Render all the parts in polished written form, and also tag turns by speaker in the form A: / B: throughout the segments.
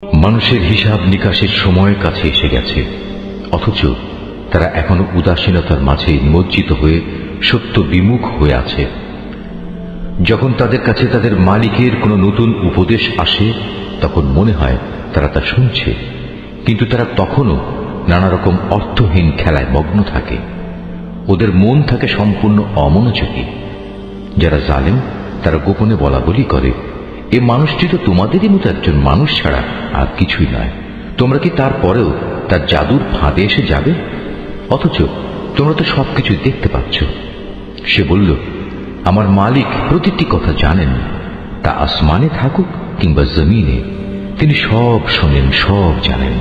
A: মানুষের হিসাব নিকাশের সময় কাছে এসে গেছে, অথচ তারা এখনো উদাসীনতার মাঝে নিমজ্জিত হয়ে সত্য বিমুখ হয়ে আছে। যখন তাদের কাছে তাদের মালিকের কোনো নতুন উপদেশ আসে তখন মনে হয় তারা তা শুনছে, কিন্তু তারা তখনও নানা রকম অর্থহীন খেলায় মগ্ন থাকে। ওদের মন থাকে সম্পূর্ণ অমনোযোগী। যারা জালেম তারা গোপনে বলা বলি করে, এ মানুষটি তো তোমাদেরই মতো একজন মানুষ ছাড়া আর কিছুই নয়। তোমরা কি তারপরেও তার জাদুর ফাঁদে এসে যাবে? অথচ তোমরা তো সবকিছু দেখতে পাচ্ছ। সে বলল, আমার মালিক প্রতিটি কথা জানেন, তা আসমানে থাকুক কিংবা জমিনে, তিনি সব শোনেন, সব জানেন।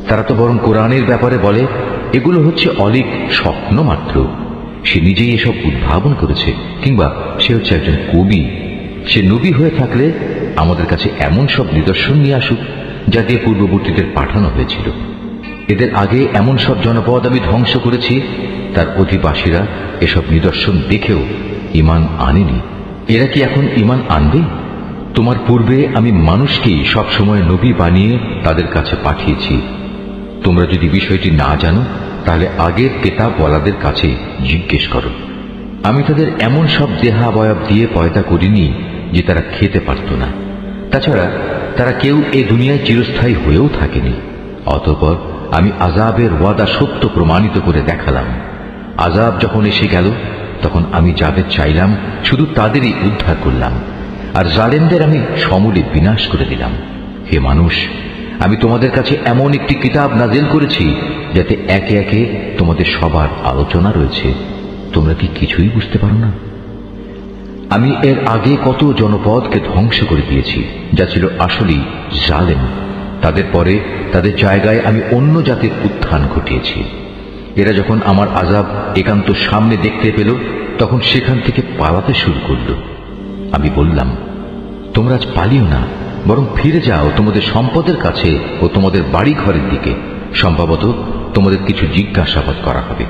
A: তারা তো বরং কোরআনের ব্যাপারে বলে, এগুলো হচ্ছে অলীক স্বপ্ন মাত্র। সে নিজেই এসব উদ্ভাবন করেছে, কিংবা সে হচ্ছে একজন কবি। সে নবী হয়ে থাকলে আমাদের কাছে এমন সব নিদর্শন নিয়ে আসুক যা দিয়ে পূর্ববর্তীদের পাঠানো হয়েছিল। এদের আগে এমন সব জনপদ আমি ধ্বংস করেছি, তার অধিবাসীরা এসব নিদর্শন দেখেও ঈমান আনেনি। এরা কি এখন ঈমান আনবে? তোমার পূর্বে আমি মানুষকেই সবসময় নবী বানিয়ে তাদের কাছে পাঠিয়েছি। তোমরা যদি বিষয়টি না জানো তাহলে আগের কেতাবওয়ালাদের কাছে জিজ্ঞেস করো। আমি তাদের এমন সব দেহাবয়ব দিয়ে পয়দা করিনি যে তারা খেতে পারত না। তাছাড়া তারা কেউ এ দুনিয়ায় চিরস্থায়ী হয়েও থাকেনি। অতঃপর আমি আযাবের ওয়াদা সত্য প্রমাণিত করে দেখালাম। আযাব যখন এসে গেল তখন আমি যাদের চাইলাম শুধু তাদেরই উদ্ধার করলাম, আর জালেমদের আমি সমূলে বিনাশ করে দিলাম। হে মানুষ, আমি তোমাদের কাছে এমন একটি কিতাব নাজিল করেছি যাতে একে একে তোমাদের সবার আলোচনা রয়েছে। তোমরা কি কিছুই বুঝতে পারো না? আমি এর আগে কত জনপদকে ধ্বংস করে দিয়েছি যা ছিল আসলেই জালেম। তাদের পরে তাদের জায়গায় আমি অন্য জাতির উত্থান ঘটিয়েছি। এরা যখন আমার আযাব একান্ত সামনে দেখতে পেল তখন সেখান থেকে পালাতে শুরু করল। আমি বললাম, তোমরা আজ পালিও না, বরং ফিরে যাও তোমাদের সম্পদের কাছে ও তোমাদের বাড়ি ঘরের দিকে। সম্ভবত তোমাদের কিছু জিজ্ঞাসাবাদ করা হবে।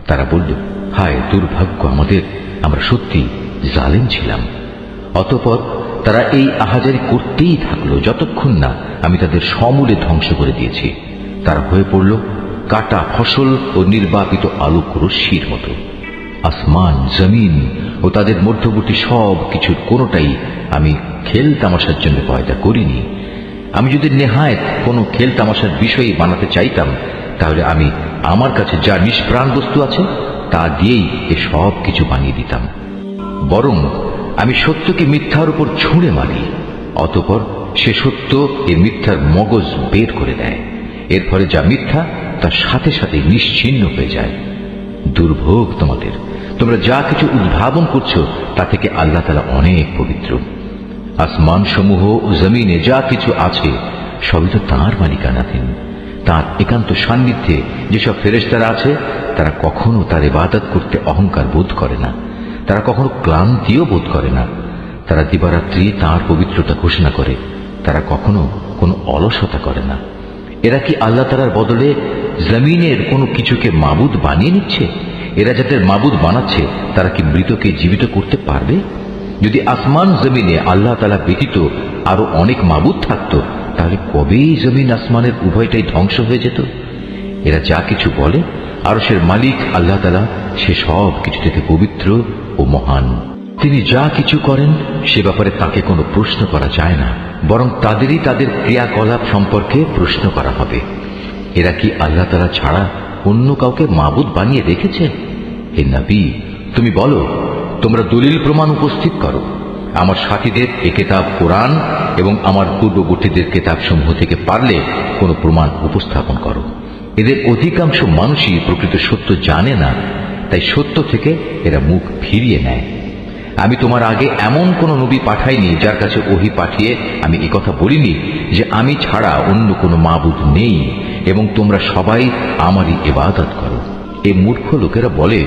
A: তারা বলল, হায় দুর্ভাগ্য আমাদের, আমরা সত্যি জালেম ছিলাম। অতঃপর তারা এই আহাজারি করতেই থাকলো যতক্ষণ না আমি তাদের সমূলে ধ্বংস করে দিয়েছি। তারা হয়ে পড়ল কাটা ফসল ও নির্বাপিত আলোক রশ্মির মতো। আসমান, জমিন ও তাদের মধ্যবর্তী সব কিছুর কোনোটাই আমি খেল তামাশার জন্য পয়দা করিনি। আমি যদি নেহায়েত কোনো খেল তামাশার বিষয় বানাতে চাইতাম তাহলে আমি আমার কাছে যা নিষ্প্রাণ বস্তু আছে তা দিয়েই এ সব কিছু বানিয়ে দিতাম। বরং আমি সত্যকে মিথ্যার উপর ছুঁড়ে মারি, অতঃপর সে সত্য এ মিথ্যার মগজ বের করে দেয়। এর ফলে যা মিথ্যা তার সাথে সাথে নিশ্চিহ্ন হয়ে যায়। দুর্ভোগ তোমাদের! তোমরা যা কিছু উদ্ভাবন করছো তা থেকে আল্লাহ তাআলা অনেক পবিত্র। আসমান সমূহ ও জমিনে যা কিছু আছে সবই তো তাঁর মালিকানাধীন। তাঁর একান্ত সান্নিধ্যে যেসব ফেরেশতারা আছে তারা কখনো তার ইবাদত করতে অহংকার বোধ করে না। তারা কখনো ক্লান্তিও বোধ করে না। তারা দিবারাত্রি তাঁর পবিত্রতা ঘোষণা করে। তারা কখনো কোনো অলসতা করে না। এরা কি আল্লাহ তাআলার বদলে জমিনের কোনো কিছুকে মাবুদ বানিয়ে নিচ্ছে? এরা যাদের মাবুদ বানাচ্ছে তারা কি মৃতকে জীবিত করতে পারবে? যদি আসমান জমিনে আল্লাহ তাআলা ব্যতীত আরো অনেক মাবুদ থাকতো তাহলে কবেই জমিন আসমানের উভয়টাই ধ্বংস হয়ে যেত। এরা যা কিছু বলে, আরশের মালিক আল্লাহ তাআলা সে সব কিছু থেকে পবিত্র ও মহান। তিনি যা কিছু করেন সে ব্যাপারে তাকে কোনো প্রশ্ন করা যায় না, বরং তাদেরই তাদের ক্রিয়াকলাপ সম্পর্কে প্রশ্ন করা হবে। এরা কি আল্লাহ তাআলা ছাড়া অন্য কাউকে মাবুদ বানিয়ে রেখেছে? হে নবী, তুমি বলো, তোমরা দলিল প্রমাণ উপস্থিত করো। আমার সাথীদের এ কিতাব কোরআন এবং আমার পূর্ববর্তীদের কিতাব সমূহ থেকে পারলে কোনো প্রমাণ উপস্থাপন করো। এদের অধিকাংশ মানুষই প্রকৃত সত্য জানে না, তাই সত্য থেকে এরা মুখ ফিরিয়ে নেয়। আমি তোমার আগে এমন কোন নবী পাঠাইনি যার কাছে ওহী পাঠিয়ে আমি একথা বলিনি যে আমি ছাড়া অন্য কোনো মাবুদ নেই এবং তোমরা সবাই আমারই ইবাদত করো। এই মূর্খ লোকেরা বলে,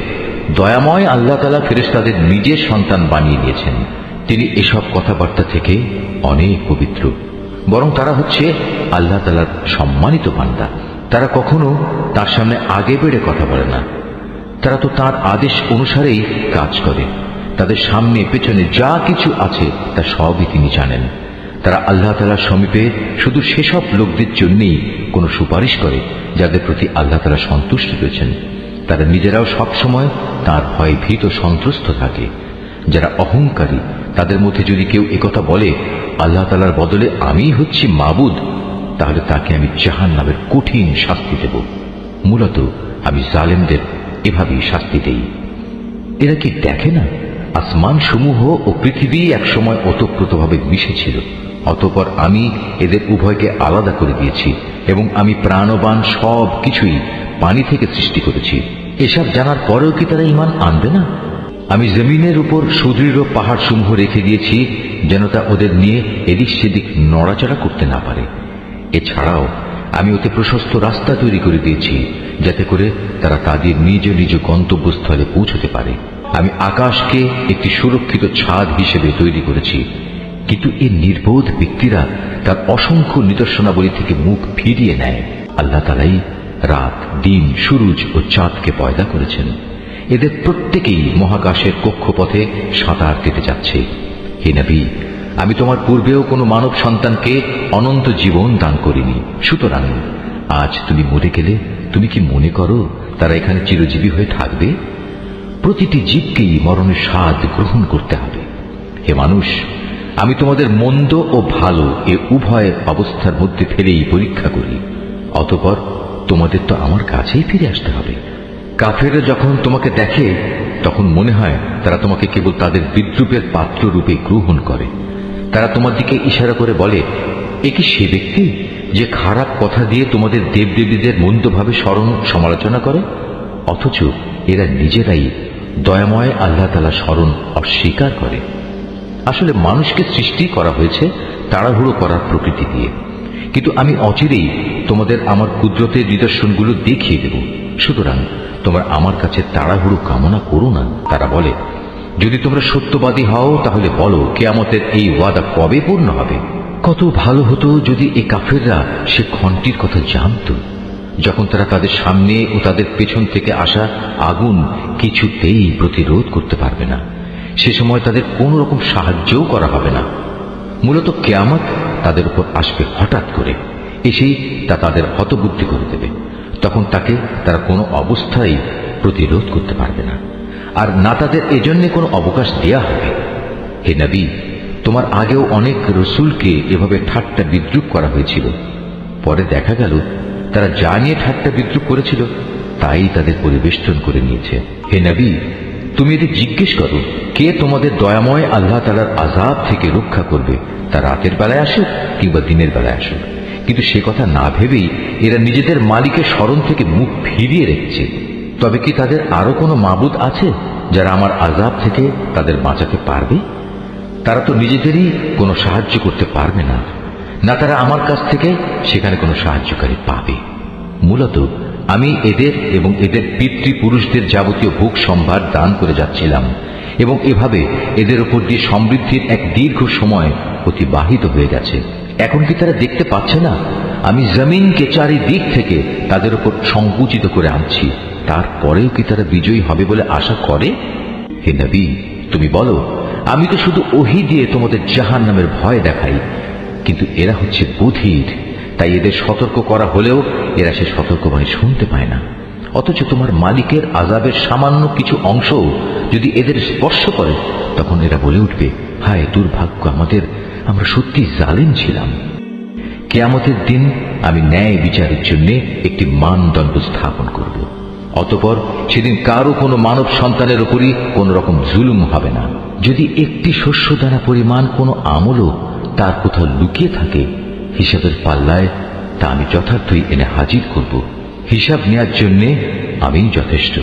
A: দয়াময় আল্লাহ তাআলা ফেরেশতাদের নিজের সন্তান বানিয়ে নিয়েছেন। তিনি এসব কথাবার্তা থেকে অনেক পবিত্র। বরং তারা হচ্ছে আল্লাহ তাআলার সম্মানিত বান্দা। তারা কখনো তার সামনে আগে বেড়ে কথা বলে না। তারা তো তার আদেশ অনুসারেই কাজ করে। তাদের সামনে পেছনে যা কিছু আছে তা সবই তিনি জানেন। তারা আল্লাহ তাআলার সমীপে শুধু সেসব লোকদের জন্যই কোনো সুপারিশ করে যাদের প্রতি আল্লাহ তাআলা সন্তুষ্ট রয়েছেন। তারা নিজেরাও সবসময় তার ভয়ে ভীত সন্ত্রস্ত থাকে। যারা অহংকারী তাদের মধ্যে যদি কেউ একথা বলে আল্লাহ তাআলার বদলে আমিই হচ্ছি মাবুদ, তাহলে তাকে আমি জাহান্নামের কঠিন শাস্তি দেব। মূলত আমি জালেমদের এভাবেই শাস্তি দেই। এরা কি দেখে না আসমান সমূহ ও পৃথিবী একসময় ওতপ্রোতভাবে মিশেছিল, অতঃপর আমি এদের উভয়কে আলাদা করে দিয়েছি এবং আমি প্রাণবান সব কিছুই পানি থেকে সৃষ্টি করেছি। এসব জানার পরেও কি তারা ঈমান আনবে না? আমি জমিনের উপর সুদৃঢ় পাহাড় সমূহ রেখে দিয়েছি যেন তা ওদের নিয়ে এদিক সেদিক নড়াচড়া করতে না পারে। এছাড়াও আমি ওতে প্রশস্ত রাস্তা তৈরি করে দিয়েছি যাতে করে তারা তাদের নিজ নিজ গন্তব্যস্থলে পৌঁছতে পারে। আমি আকাশকে একটি সুরক্ষিত ছাদ হিসেবে তৈরি করেছি, কিন্তু এই নির্বোধ ব্যক্তিরা তার অসংখ্য নিদর্শনাবলী থেকে মুখ ফিরিয়ে নেয়। আল্লাহ তাআলাই রাত, দিন, সূরজ ও চাঁদকে পয়দা করেছেন। এদের প্রত্যেকেই মহাকাশের কক্ষপথে সাঁতার কেটে যাচ্ছে। হে নবী, আমি তোমার পূর্বেও কোনো মানব সন্তানকে অনন্ত জীবন দান করিনি। সুতরাং আজ তুমি মরে গেলে তুমি কি মনে করো তারা এখানে চিরজীবী হয়ে থাকবে? প্রতিটি জীবকেই মরণের স্বাদ গ্রহণ করতে হবে। হে মানুষ, আমি তোমাদের মন্দ ও ভালো এ উভয় অবস্থার মধ্যে ফেলেই পরীক্ষা করি, অতঃপর তোমাদের তো আমার কাছেই ফিরে আসতে হবে। কাফেররা যখন তোমাকে দেখে তখন মনে হয় তারা তোমাকে কেবল তাদের বিদ্রূপের পাত্র রূপে গ্রহণ করে। তারা তোমার দিকে ইশারা করে বলে, এ কি সে ব্যক্তি যে খারাপ কথা দিয়ে তোমাদের দেবদেবীদের মন্দভাবে স্মরণ সমালোচনা করে? অথচ এরা নিজেরাই দয়াময় আল্লাহ তাআলা স্মরণ অস্বীকার করে। আসলে মানুষকে সৃষ্টি করা হয়েছে তাড়াহুড়ো করার প্রকৃতি দিয়ে, কিন্তু আমি অচিরেই তোমাদের আমার কুদরতের নিদর্শনগুলো দেখিয়ে দেব। সুতরাং তোমরা আমার কাছে তাড়াহুড়ো কামনা করো না। তারা বলে, যদি তোমরা সত্যবাদী হও তাহলে বলো কিয়ামতের এই ওয়াদা কবে পূর্ণ হবে? কত ভালো হতো যদি এই কাফেররা সে ক্ষণটির কথা জানত যখন তারা তাদের সামনে ও তাদের পেছন থেকে আসা আগুন কিছুতেই প্রতিরোধ করতে পারবে না। সে সময় তাদের কোন রকম সাহায্যও করা হবে না। মূলত কিয়ামত তাদের উপর আসবে হঠাৎ করে, এসেই তা তাদের হতবুদ্ধি করে দেবে। তখন তাকে তারা কোনো অবস্থায় প্রতিরোধ করতে পারবে না, আর না তাদের এজন্য কোনো অবকাশ দেয়া হবে। হে নবী, তোমার আগেও অনেক রসুলকে এভাবে ঠাট্টা বিদ্রূপ করা হয়েছিল। পরে দেখা গেল তারা যা নিয়ে ঠাট্টা বিদ্রূপ করেছিল তাই তাদের পরিবেষ্টন করে নিয়েছে। হে নবী, তুমি এদের জিজ্ঞেস করো, কে তোমাদের দয়াময় আল্লাহ তাআলার আযাব থেকে রক্ষা করবে, তা রাতের বেলায় আসুক কিংবা দিনের বেলায় আসুক। কিন্তু সে কথা না ভেবেই এরা নিজেদের মালিকের স্মরণ থেকে মুখ ফিরিয়ে রেখেছে। তবে কি তাদের আরো কোনো মাবুদ আছে যারা আমার আযাব থেকে তাদের বাঁচাতে পারবে? তারা তো নিজেদেরই কোনো সাহায্য করতে পারবে না, না তারা আমার কাছ থেকে সেখানে কোনো সাহায্যকারী পাবে। মূলত আমি এদের এবং এদের পিতৃপুরুষদের যাবতীয় ভোগ সম্ভার দান করে যাচ্ছিলাম এবং এভাবে এদের উপর দিয়ে সমৃদ্ধির এক দীর্ঘ সময় অতিবাহিত হয়ে গেছে। এখন কি তারা দেখতে পাচ্ছে না আমি জমিনকে চারিদিক থেকে তাদের উপর সংকুচিত করে আনছি? তারপরেও কি তারা বিজয়ী হবে বলে আশা করে? হে নবী, তুমি বলো, আমি তো শুধু ওহী দিয়ে তোমাদের জাহান্নামের ভয় দেখাই, কিন্তু এরা হচ্ছে বধির, তাই এদের সতর্ক করা হলেও এরা সে সতর্কবাণী শুনতে পায় না। অথচ তোমার মালিকের আযাবের সামান্য কিছু অংশ যদি এদের স্পর্শ করে তখন এরা বলে উঠবে, হায় দুর্ভাগ্য আমাদের, আমরা সত্যি জালিম ছিলাম। কিয়ামতের দিন আমি ন্যায় বিচারের জন্য একটি মানদণ্ড স্থাপন করব। অতঃপর সেদিন কারো কোনো মানব সন্তানের উপরই কোন রকম জুলুম হবে না। যদি একটি শস্যদানা পরিমাণ কোনো আমলও তার কোথাও লুকিয়ে থাকে, হিসাবের পাল্লায় তা আমি যথার্থই এনে হাজির করব। হিসাব নেয়ার জন্য আমি যথেষ্ট।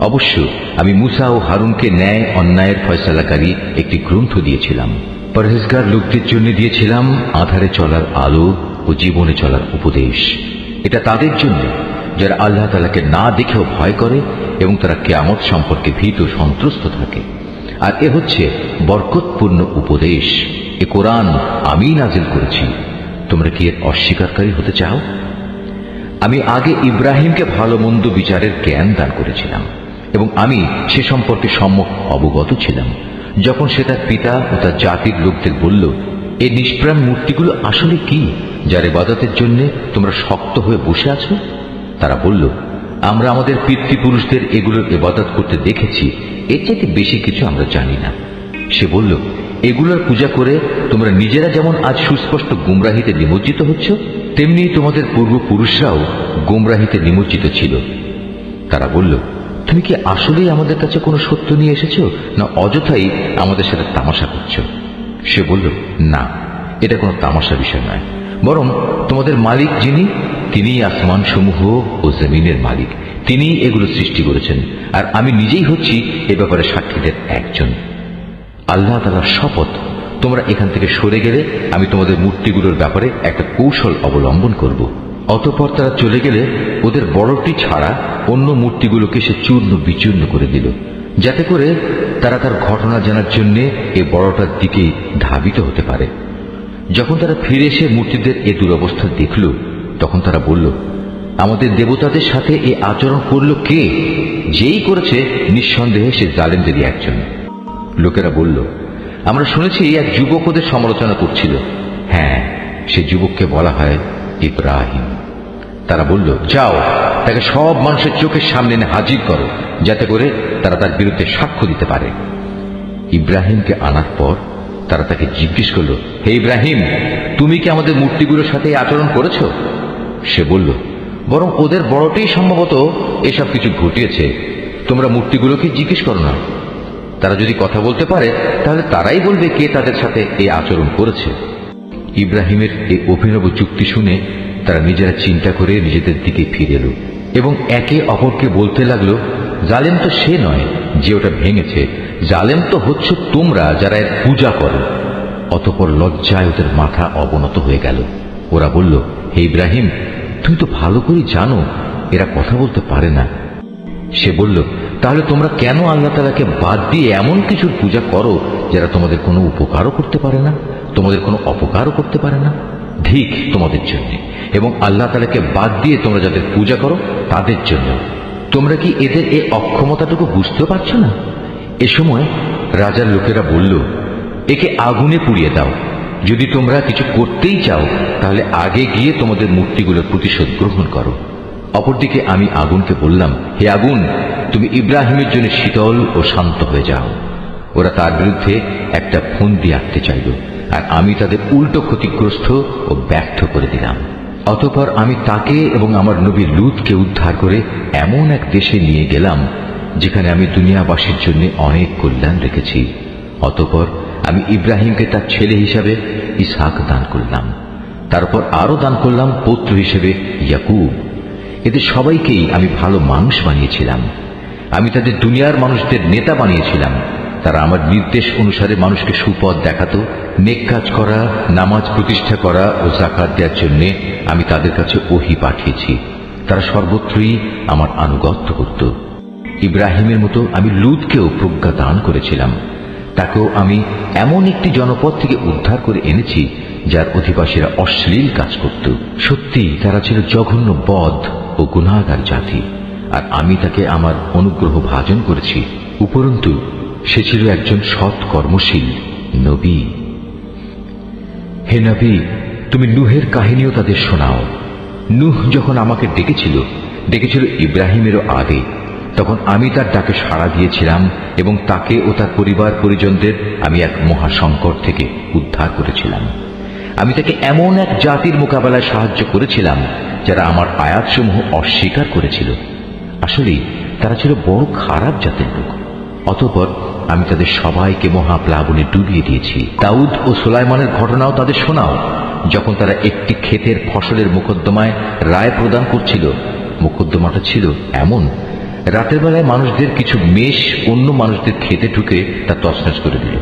A: অবশ্য আমি মুসা ও হারুনকে ন্যায় অন্যায়ের ফয়সালাকারী একটি গ্রন্থ দিয়েছিলাম। পরহেজগার লোকদের জন্য দিয়েছিলাম আধারে চলার আলো ও জীবনে চলার উপদেশ। এটা তাদের জন্য যারা আল্লাহ তাআলাকে না দেখেও ভয় করে এবং তারা কিয়ামত সম্পর্কে ভীত সন্ত্রস্ত থাকে। আর এ হচ্ছে বরকতপূর্ণ উপদেশ। এ কোরআন আমি নাজিল করেছি, তোমরা কি এর অস্বীকারী হতে চাও? আমি আগে ইব্রাহিমকে ভালো মন্দ বিচারের জ্ঞান দান করেছিলাম এবং আমি সে সম্পর্কে সম্যক অবগত ছিলাম। যখন সে তার পিতা ও তার জাতির লোকদের বলল, এই নিষ্প্রাণ মূর্তিগুলো আসলে কি, যার ইবাদতের জন্য তোমরা শক্ত হয়ে বসে আছো? তারা বলল, আমরা আমাদের পিতৃপুরুষদের এগুলোর ইবাদত করতে দেখেছি, এর চাইতে বেশি কিছু আমরা জানি না। সে বলল, এগুলোর পূজা করে তোমরা নিজেরা যেমন আজ সুস্পষ্ট গুমরাহিতে নিমজ্জিত হচ্ছ, তেমনি তোমাদের পূর্বপুরুষরাও গুমরাহিতে নিমজ্জিত ছিল। তারা বলল, তুমি কি আসলেই আমাদের কাছে কোনো সত্য নিয়ে এসেছো, না অযথাই আমাদের সাথে তামাশা করছো? সে বলল, না, এটা কোনো তামাশা বিষয় নয়, বরং তোমাদের মালিক যিনি, তিনিই আসমান সমূহ ও জমিনের মালিক, তিনিই এগুলো সৃষ্টি করেছেন, আর আমি নিজেই হচ্ছি এ ব্যাপারে সাক্ষীদের একজন। আল্লাহ তাআলার শপথ, তোমরা এখান থেকে সরে গেলে আমি তোমাদের মূর্তিগুলোর ব্যাপারে একটা কৌশল অবলম্বন করব। অতঃপর তারা চলে গেলে ওদের বড়টি ছাড়া অন্য মূর্তিগুলোকে সে চূর্ণ বিচূর্ণ করে দিল, যাতে করে তারা তার ঘটনা জানার জন্য এ বড়টার দিকে ধাবিত হতে পারে। যখন তারা ফিরে এসে মূর্তিদের এ দুরবস্থা দেখল, তখন তারা বলল, আমাদের দেবতাদের সাথে এ আচরণ করল কে? যেই করেছে নিঃসন্দেহে সে জালেমদেরই একজন। লোকেরা বলল, আমরা শুনেছি এক যুবক ওদের সমালোচনা করছিল। হ্যাঁ, সে যুবককে বলা হয় ইব্রাহিম। তারা বলল, যাও, তাকে সব মানুষের চোখের সামনে এনে হাজির করো, যাতে করে তারা তার বিরুদ্ধে সাক্ষ্য দিতে পারে। ইব্রাহিমকে আনার পর তারা তাকে জিজ্ঞেস করল, হে ইব্রাহিম, তুমি কি আমাদের মূর্তিগুলোর সাথে আচরণ করেছ? সে বলল, বরং ওদের বড়টি সম্ভবত এসব কিছু ঘটিয়েছে, তোমরা মূর্তিগুলোকে জিজ্ঞেস করো না। তারা যদি কথা বলতে পারে তাহলে তারাই বলবে কে তাদের সাথে এই আচরণ করেছে। ইব্রাহিমের এই অভিনব যুক্তি শুনে তারা নিজেরা চিন্তা করে নিজেদের দিকে ফিরে এলো এবং একে অপরকে বলতে লাগলো, জালেম তো সে নয় যে ওটা ভেঙেছে, জালেম তো হচ্ছে তোমরা যারা এর পূজা করো। অতঃপর লজ্জায় ওদের মাথা অবনত হয়ে গেল। ওরা বলল, হে ইব্রাহিম, তুমি তো ভালো করে জানো এরা কথা বলতে পারে না। সে বলল, তাহলে তোমরা কেন আল্লাহ তাআলাকে বাদ দিয়ে এমন কিছুর পূজা করো যারা তোমাদের কোনো উপকারও করতে পারে না, তোমাদের কোনো অপকারও করতে পারে না? ঠিক তোমাদের জন্য, এবং আল্লাহ তাআলাকে বাদ দিয়ে তোমরা যাদের পূজা করো তাদের জন্য। তোমরা কি এদের এই অক্ষমতাটুকু বুঝতে পারছো না? এ সময় রাজার লোকেরা বলল, একে আগুনে পুড়িয়ে দাও। যদি তোমরা কিছু করতেই চাও তাহলে আগে গিয়ে তোমাদের মূর্তিগুলোর প্রতিশোধ গ্রহণ করো। অপরদিকে আমি আগুনকে বললাম, হে আগুন, তুমি ইব্রাহিমের জন্য শীতল ও শান্ত হয়ে যাও। ওরা তার বিরুদ্ধে একটা ফন্দি আঁকতে চাইল, আর আমি তাদের উল্টো ক্ষতিগ্রস্ত ও ব্যর্থ করে দিলাম। অতঃপর আমি তাকে এবং আমার নবী লূতকে উদ্ধার করে এমন এক দেশে নিয়ে গেলাম যেখানে আমি দুনিয়াবাসীর জন্য অনেক কল্যাণ রেখেছি। অতঃপর আমি ইব্রাহিমকে তার ছেলে হিসাবে ইসহাক দান করলাম, তারপর আরো দান করলাম পুত্র হিসেবে ইয়াকুব। এদের সবাইকেই আমি ভালো মানুষ বানিয়েছিলাম। আমি তাদের দুনিয়ার মানুষদের নেতা বানিয়েছিলাম। তারা আমার নির্দেশ অনুসারে মানুষকে সুপথ দেখাতো, নেক কাজ করা, নামাজ প্রতিষ্ঠা করা ও যাকাত দেওয়ার জন্য আমি তাদের কাছে ওহী পাঠিয়েছি। তারা সর্বত্রই আমার আনুগত্য করত। ইব্রাহিমের মতো আমি লূতকেও প্রজ্ঞা দান করেছিলাম। তাকেও আমি এমন একটি জনপদ থেকে উদ্ধার করে এনেছি যার অধিবাসীরা অশ্লীল কাজ করত। সত্যি তারা ছিল জঘন্য বদ ও গুনাহগার জাতি, আর আমি তাকে আমার অনুগ্রহ ভাজন করেছি। উপরন্তু সে ছিল একজন সৎ কর্মশীল নবী। হে নবী, তুমি নূহের কাহিনীও তাদের শোনাও। নূহ যখন আমাকে ডেকেছিল ইব্রাহিমেরও আগে, তখন আমি তার ডাকে সাড়া দিয়েছিলাম এবং তাকে ও তার পরিবার পরিজনদের আমি এক মহাসংকট থেকে উদ্ধার করেছিলাম। আমি তাকে এমন এক জাতির মোকাবেলায় সাহায্য করেছিলাম যারা আমার আয়াতসমূহ অস্বীকার করেছিল। আসলে তারা ছিল বড় খারাপ জাতের লোক। অতঃপর আমি তাদের সবাইকে মহাপ্লাবনে ডুবিয়ে দিয়েছি। দাউদ ও সুলাইমানের ঘটনাও তাদের শোনাও। যখন তারা একটি ক্ষেতের ফসলের মোকদ্দমায় রায় প্রদান করছিল, মোকদ্দমাটা ছিল এমন, রাতের বেলায় মানুষদের কিছু মেষ অন্য মানুষদের খেতে ঢুকে তা তছনছ করে দিল।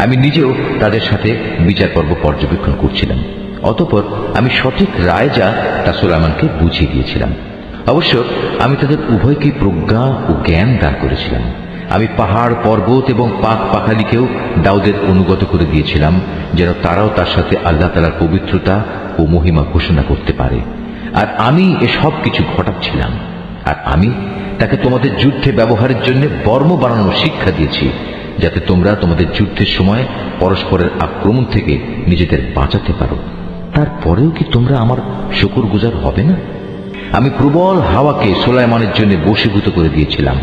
A: আমি নিজেও তাদের সাথে বিচার পর্ব পর্যবেক্ষণ করছিলাম। অতঃপর আমি সঠিক রায় যা তা সুলাইমানকে বুঝিয়ে দিয়েছিলাম। অবশ্য আমি তাদের উভয়কে প্রজ্ঞা ও জ্ঞান দান করেছিলাম। আমি পাহাড়, পর্বত এবং পাক পাখালিকেও দাউদের অনুগত করে দিয়েছিলাম, যেন তারাও তার সাথে আল্লাহ তাআলার পবিত্রতা ও মহিমা ঘোষণা করতে পারে। আর আমি এসব কিছু ঘটাচ্ছিলাম। আর আমি তাকে তোমাদের যুদ্ধে ব্যবহারের জন্য বর্ম বানানোর শিক্ষা দিয়েছি, যাতে তোমরা তোমাদের যুদ্ধের সময় পরস্পরের আক্রমণ থেকে নিজেদের বাঁচাতে পারো। তারপরেও কি তোমরা আমার শুকরগুজার হবে না? আমি প্রবল হাওয়াকে সুলাইমানের জন্য বশীভূত করে দিয়েছিলাম।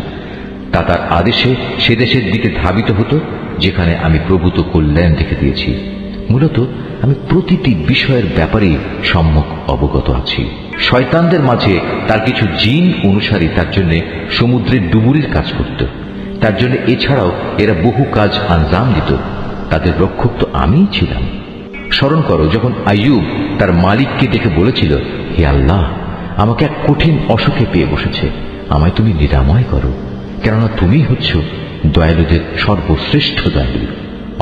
A: তা তার আদেশে সে দেশের দিকে ধাবিত হতো যেখানে আমি প্রভূত কল্যাণ রেখে দিয়েছি। মূলত আমি প্রতিটি বিষয়ের ব্যাপারে সম্যক অবগত আছি। শয়তানদের মাঝে তার কিছু জিন অনুসারী তার জন্য সমুদ্রের ডুবুরির কাজ করত। তার জন্য এছাড়াও এরা বহু কাজ আঞ্জাম দিত। তাদের রক্ষক তো আমিই ছিলাম। স্মরণ করো, যখন আইয়ুব তার মালিককে ডেকে বলেছিল, হে আল্লাহ, আমাকে এক কঠিন অসুখে পেয়ে বসেছে, আমায় তুমি নিরাময় করো, কেননা তুমি হচ্ছ দয়ালুদের সর্বশ্রেষ্ঠ দয়ালু।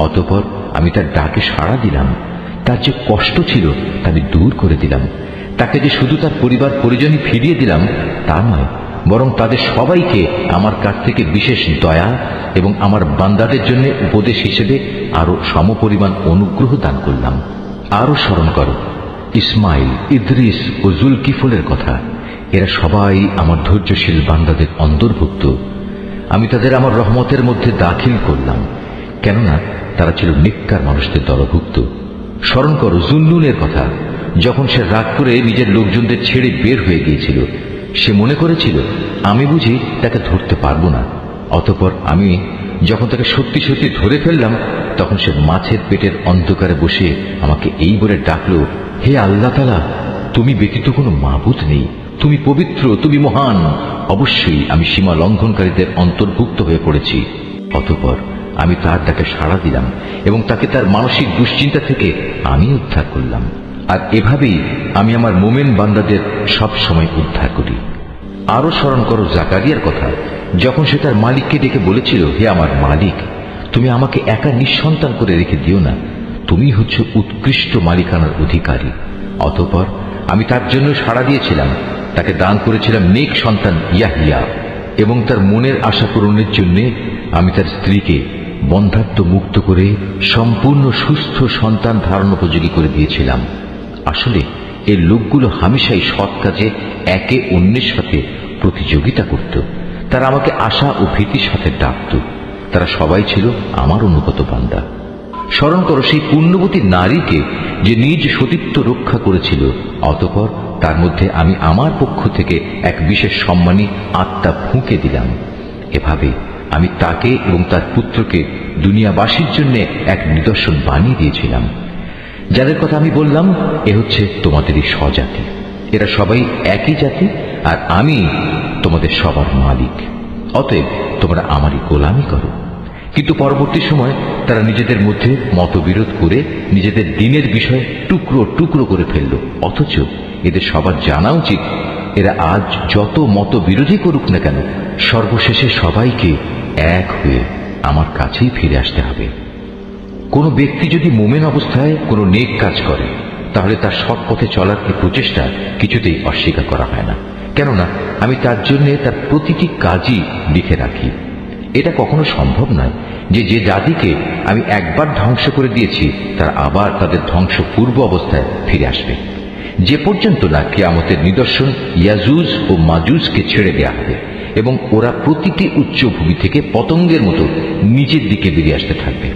A: অতঃপর আমি তার ডাকে সাড়া দিলাম। তার যে কষ্ট ছিল তা আমি দূর করে দিলাম। তাকে যে শুধু তার পরিবার পরিজনই ফিরিয়ে দিলাম তা নয়, বরং তাদের সবাইকে আমার কাছ থেকে বিশেষ দয়া এবং আমার বান্দাদের জন্য উপদেশ হিসেবে আরো সমপরিমাণ অনুগ্রহ দান করলাম। আরো স্মরণ করো ইসমাইল, ইদ্রিস ও জুলকিফলের কথা। এরা সবাই আমার ধৈর্যশীল বান্দাদের অন্তর্ভুক্ত। আমি তাদের আমার রহমতের মধ্যে দাখিল করলাম, কেননা তারা ছিল নেককার মানুষদের দলভুক্ত। স্মরণ করো জুন্নুনের কথা। যখন সে রাগ করে নিজের লোকজনদের ছেড়ে বের হয়ে গিয়েছিল, সে মনে করেছিল আমি বুঝি তাকে ধরতে পারবো না। অতঃপর আমি যখন তাকে সত্যি সত্যি ধরে ফেললাম, তখন সে মাছের পেটের অন্ধকারে বসে আমাকে এই বলে ডাকলো, হে আল্লাহ তাআলা, তুমি ব্যতীত কোনো মাবুদ নেই, তুমি পবিত্র, তুমি মহান। অবশ্যই আমি সীমা লঙ্ঘনকারীদের অন্তর্ভুক্ত হয়ে পড়েছি। অতঃপর আমি তার ডাকে সাড়া দিলাম এবং তাকে তার মানসিক দুশ্চিন্তা থেকে আমি উদ্ধার করলাম। আর এভাবেই আমি আমার মোমেন বান্দাদের সব সময় উদ্ধার করি। আরো স্মরণ করো জাকারিয়ার কথা। যখন সে তার মালিককে ডেকে বলেছিল, হে আমার মালিক, তুমি আমাকে একা নিঃসন্তান করে রেখে দিও না, তুমি হচ্ছ উৎকৃষ্ট মালিকানার অধিকারী। অতঃপর আমি তার জন্য সাড়া দিয়েছিলাম। তাকে দান করেছিলাম নেক সন্তান ইয়াহিয়া, এবং তার মনের আশা পূরণের জন্য আমি তার স্ত্রীকে বন্ধাত্ব মুক্ত করে সম্পূর্ণ সুস্থ সন্তান ধারণ উপযোগী করে দিয়েছিলাম। আসলে এই লোকগুলো হামেশাই সৎ কাজে একে অন্যের সাথে প্রতিযোগিতা করত। তারা আমাকে আশা ও ভীতির সাথে ডাকত। তারা সবাই ছিল আমার অনুগত বান্দা। স্মরণ করো সেই পুণ্যবতী নারীকে যে নিজ সতীত্ব রক্ষা করেছিল। অতঃপর তার মধ্যে আমি আমার পক্ষ থেকে এক বিশেষ সম্মানী আত্মা ফুঁকে দিলাম। এভাবে আমি তাকে এবং তার পুত্রকে দুনিয়াবাসীর জন্য এক নিদর্শন বানিয়ে দিয়েছিলাম। যাদের কথা আমি বললাম, এ হচ্ছে তোমাদেরই স্বজাতি। এরা সবাই একই জাতি, আর আমি তোমাদের সবার মালিক। অতএব তোমরা আমারই গোলামি করো। কিন্তু পরবর্তী সময় তারা নিজেদের মধ্যে মতবিরোধ করে নিজেদের দ্বীনের বিষয় টুকরো টুকরো করে ফেলল। অথচ এদের সবার জানা উচিত, এরা আজ যত মতবিরোধী করুক না কেন, সর্বশেষে সবাইকে এক হয়ে আমার কাছেই ফিরে আসতে হবে। কোনো ব্যক্তি যদি মোমেন অবস্থায় কোনো নেক কাজ করে, তাহলে তার সৎ পথে চলার এই প্রচেষ্টা কিছুতেই অস্বীকার করা হয় না, কেননা আমি তার জন্য তার প্রতিটি কাজই লিখে রাখি। এটা কখনো সম্ভব নয় যে যে জাতিকে আমি একবার ধ্বংস করে দিয়েছি তারা আবার তাদের ধ্বংস পূর্ব অবস্থায় ফিরে আসবে, যে পর্যন্ত না কিয়ামতের নিদর্শন ইয়াজুজ ও মাজুজকে ছেড়ে দেয়া হবে এবং ওরা প্রতিটি উচ্চভূমি থেকে পতঙ্গের মতো নিচের দিকে বেরিয়ে আসতে থাকবে,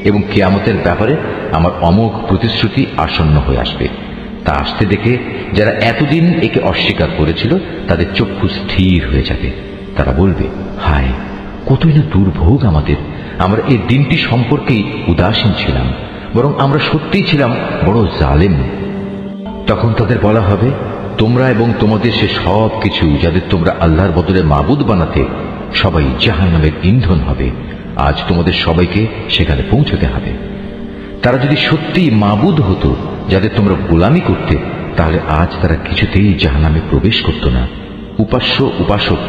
A: এবং কিয়ামতের ব্যাপারে আমার অমোঘ প্রতিশ্রুতি আসন্ন হয়ে আসবে। তা আসতে দেখে যারা এতদিন একে অস্বীকার করেছিল তাদের চক্ষু স্থির হয়ে যাবে। তারা বলবে, হায়, কতই না দুর্ভোগ আমাদের! আমরা এই দিনটি সম্পর্কেই উদাসীন ছিলাম, বরং আমরা সত্যিই ছিলাম বড় জালেম। তখন তাদের বলা হবে, তোমরা এবং তোমাদের সে সব কিছু যাদের তোমরা আল্লাহর বদলে মাবুদ বানাতে, সবাই জাহান্নামের ইন্ধন হবে। আজ তোমাদের সবাইকে সেখানে পৌঁছতে হবে। তারা যদি সত্যিই মাবুদ হতো যাদের তোমরা গোলামি করতে, তাহলে আজ তারা কিছুতেই জাহান্নামে প্রবেশ করত না। উপাস্য উপাসক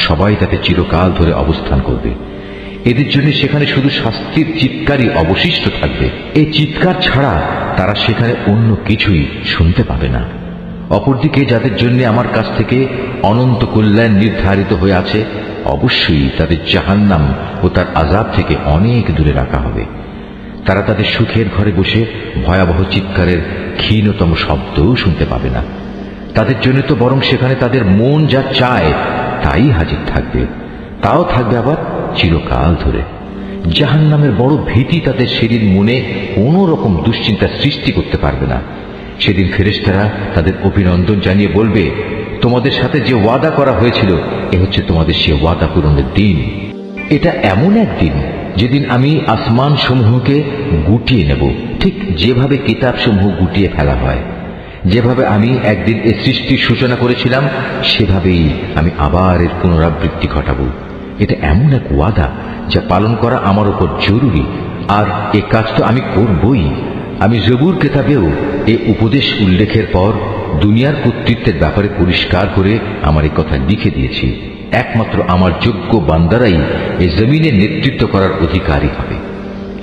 A: সবাই তাতে চিরকাল ধরে অবস্থান করবে। এদের জন্য সেখানে শুধু শাস্তির চিৎকারই অবশিষ্ট থাকবে। এই চিৎকার ছাড়া তারা সেখানে অন্য কিছুই শুনতে পাবে না। অপরদিকে যাদের জন্য আমার কাছ থেকে অনন্ত কল্যাণ নির্ধারিত হয়ে আছে, অবশ্যই তাদের জাহান্নাম ও তার আযাব থেকে অনেক দূরে রাখা হবে। তারা তাদের সুখের ঘরে বসে ভয়াবহ চিৎকারের ক্ষীণতম শব্দও শুনতে পাবে না। তাদের জন্য তো বরং সেখানে তাদের মন যা চায় তাই হাজির থাকবে, তাও থাকবে আবার চিরকাল ধরে। জাহান্নামের বড় ভীতি তাদের সেদিন মনে কোনো রকম দুশ্চিন্তা সৃষ্টি করতে পারবে না। সেদিন ফেরেশতারা তাদের অভিনন্দন জানিয়ে বলবে, তোমাদের সাথে যে ওয়াদা করা হয়েছিল এ হচ্ছে তোমাদের সে ওয়াদা পূরণের দিন। এটা এমন একদিন যেদিন আমি আসমান সমূহকে গুটিয়ে নেব, ঠিক যেভাবে কিতাব সমূহ গুটিয়ে ফেলা হয়। যেভাবে আমি একদিন এ সৃষ্টির সূচনা করেছিলাম সেভাবেই আমি আবার এর পুনরাবৃত্তি ঘটাবো। এটা এমন এক ওয়াদা যা পালন করা আমার উপর জরুরি, আর এ কাজ তো আমি করবই। আমি জবুর কিতাবেও এ উপদেশ উল্লেখের পর দুনিয়ার কর্তৃত্বের ব্যাপারে পরিষ্কার করে আমার এই কথা লিখে দিয়েছি। একমাত্র আমার যোগ্য বান্দারাই এই জমিনে নেতৃত্ব করার অধিকারী হবে।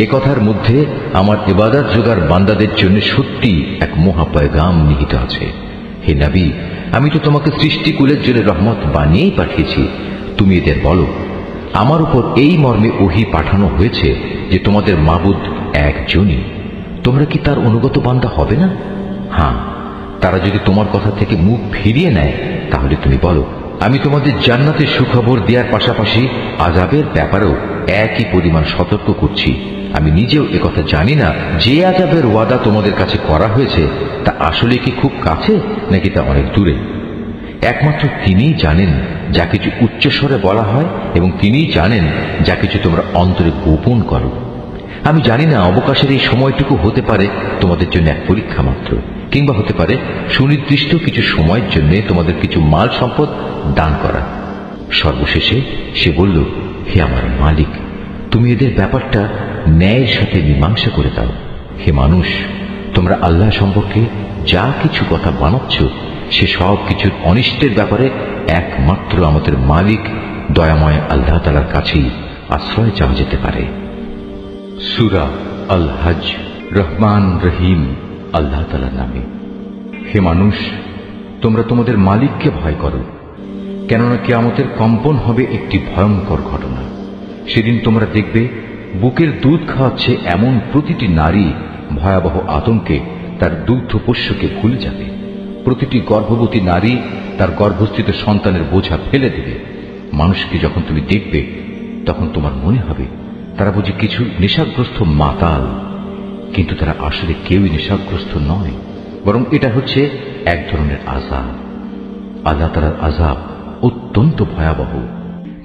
A: এ কথার মধ্যে আমার ইবাদত যোগার বান্দাদের জন্য সত্যি এক মহা পয়গাম নিহিত আছে। হে নবী, আমি তো তোমাকে সৃষ্টিকুলের জন্য রহমত বানিয়েই পাঠিয়েছি। তুমি এদের বলো, আমার উপর এই মর্মে ওহী পাঠানো হয়েছে যে তোমাদের মাবুদ একজনই। তোমরা কি তার অনুগত বান্দা হবে না? হ্যাঁ, তারা যদি তোমার কথা থেকে মুখ ফিরিয়ে নেয় তাহলে তুমি বলো, আমি তোমাদের জান্নাতের সুখবর দেওয়ার পাশাপাশি আযাবের ব্যাপারেও একই পরিমাণ সতর্ক করছি। আমি নিজেও একথা জানি না যে আযাবের ওয়াদা তোমাদের কাছে করা হয়েছে তা আসলে কি খুব কাছে নাকি তা অনেক দূরে। একমাত্র তিনিই জানেন যা কিছু উচ্চস্বরে বলা হয় এবং তিনিই জানেন যা কিছু তোমরা অন্তরে গোপন করো। আমি জানি না অবকাশের এই সময়টুকু হতে পারে তোমাদের জন্য এক পরীক্ষা মাত্র, কিংবা হতে পারে সুনির্দিষ্ট কিছু সময়ের জন্য তোমাদের কিছু মাল সম্পদ দান করা। সর্বশেষে সে বলল, হে আমার মালিক, তুমি এদের ব্যাপারটা ন্যায়ের সাথে মীমাংসা করে দাও। হে মানুষ, তোমরা আল্লাহ সম্পর্কে যা কিছু কথা বানাচ্ছ সে সব কিছুর অনিষ্টের ব্যাপারে একমাত্র আমাদের মালিক দয়াময় আল্লাহ তাআলার কাছেই আশ্রয় চাওয়া যেতে পারে। সূরা আল হজ, রহমান রহিম আল্লাহ তাআলার নামে। হে মানুষ, তোমরা তোমাদের মালিককে ভয় করো, কেননা কিয়ামতের কম্পন হবে একটি ভয়ঙ্কর ঘটনা। সেদিন তোমরা দেখবে বুকের দুধ খাওয়াচ্ছে এমন প্রতিটি নারী ভয়াবহ আতঙ্কে তার দুগ্ধপোষ্যকে ভুলে যাবে। প্রতিটি গর্ভবতী নারী তার গর্ভস্থিত সন্তানের বোঝা ফেলে দেবে। মানুষকে যখন তুমি দেখবে তখন তোমার মনে হবে তারা বুঝি কিছু নেশাগ্রস্ত মাতাল, কিন্তু তারা আসলে কেউই নেশাগ্রস্ত নয়, বরং এটা হচ্ছে এক ধরনের আযাব। আল্লাহ তাআলার আযাব অত্যন্ত ভয়াবহ।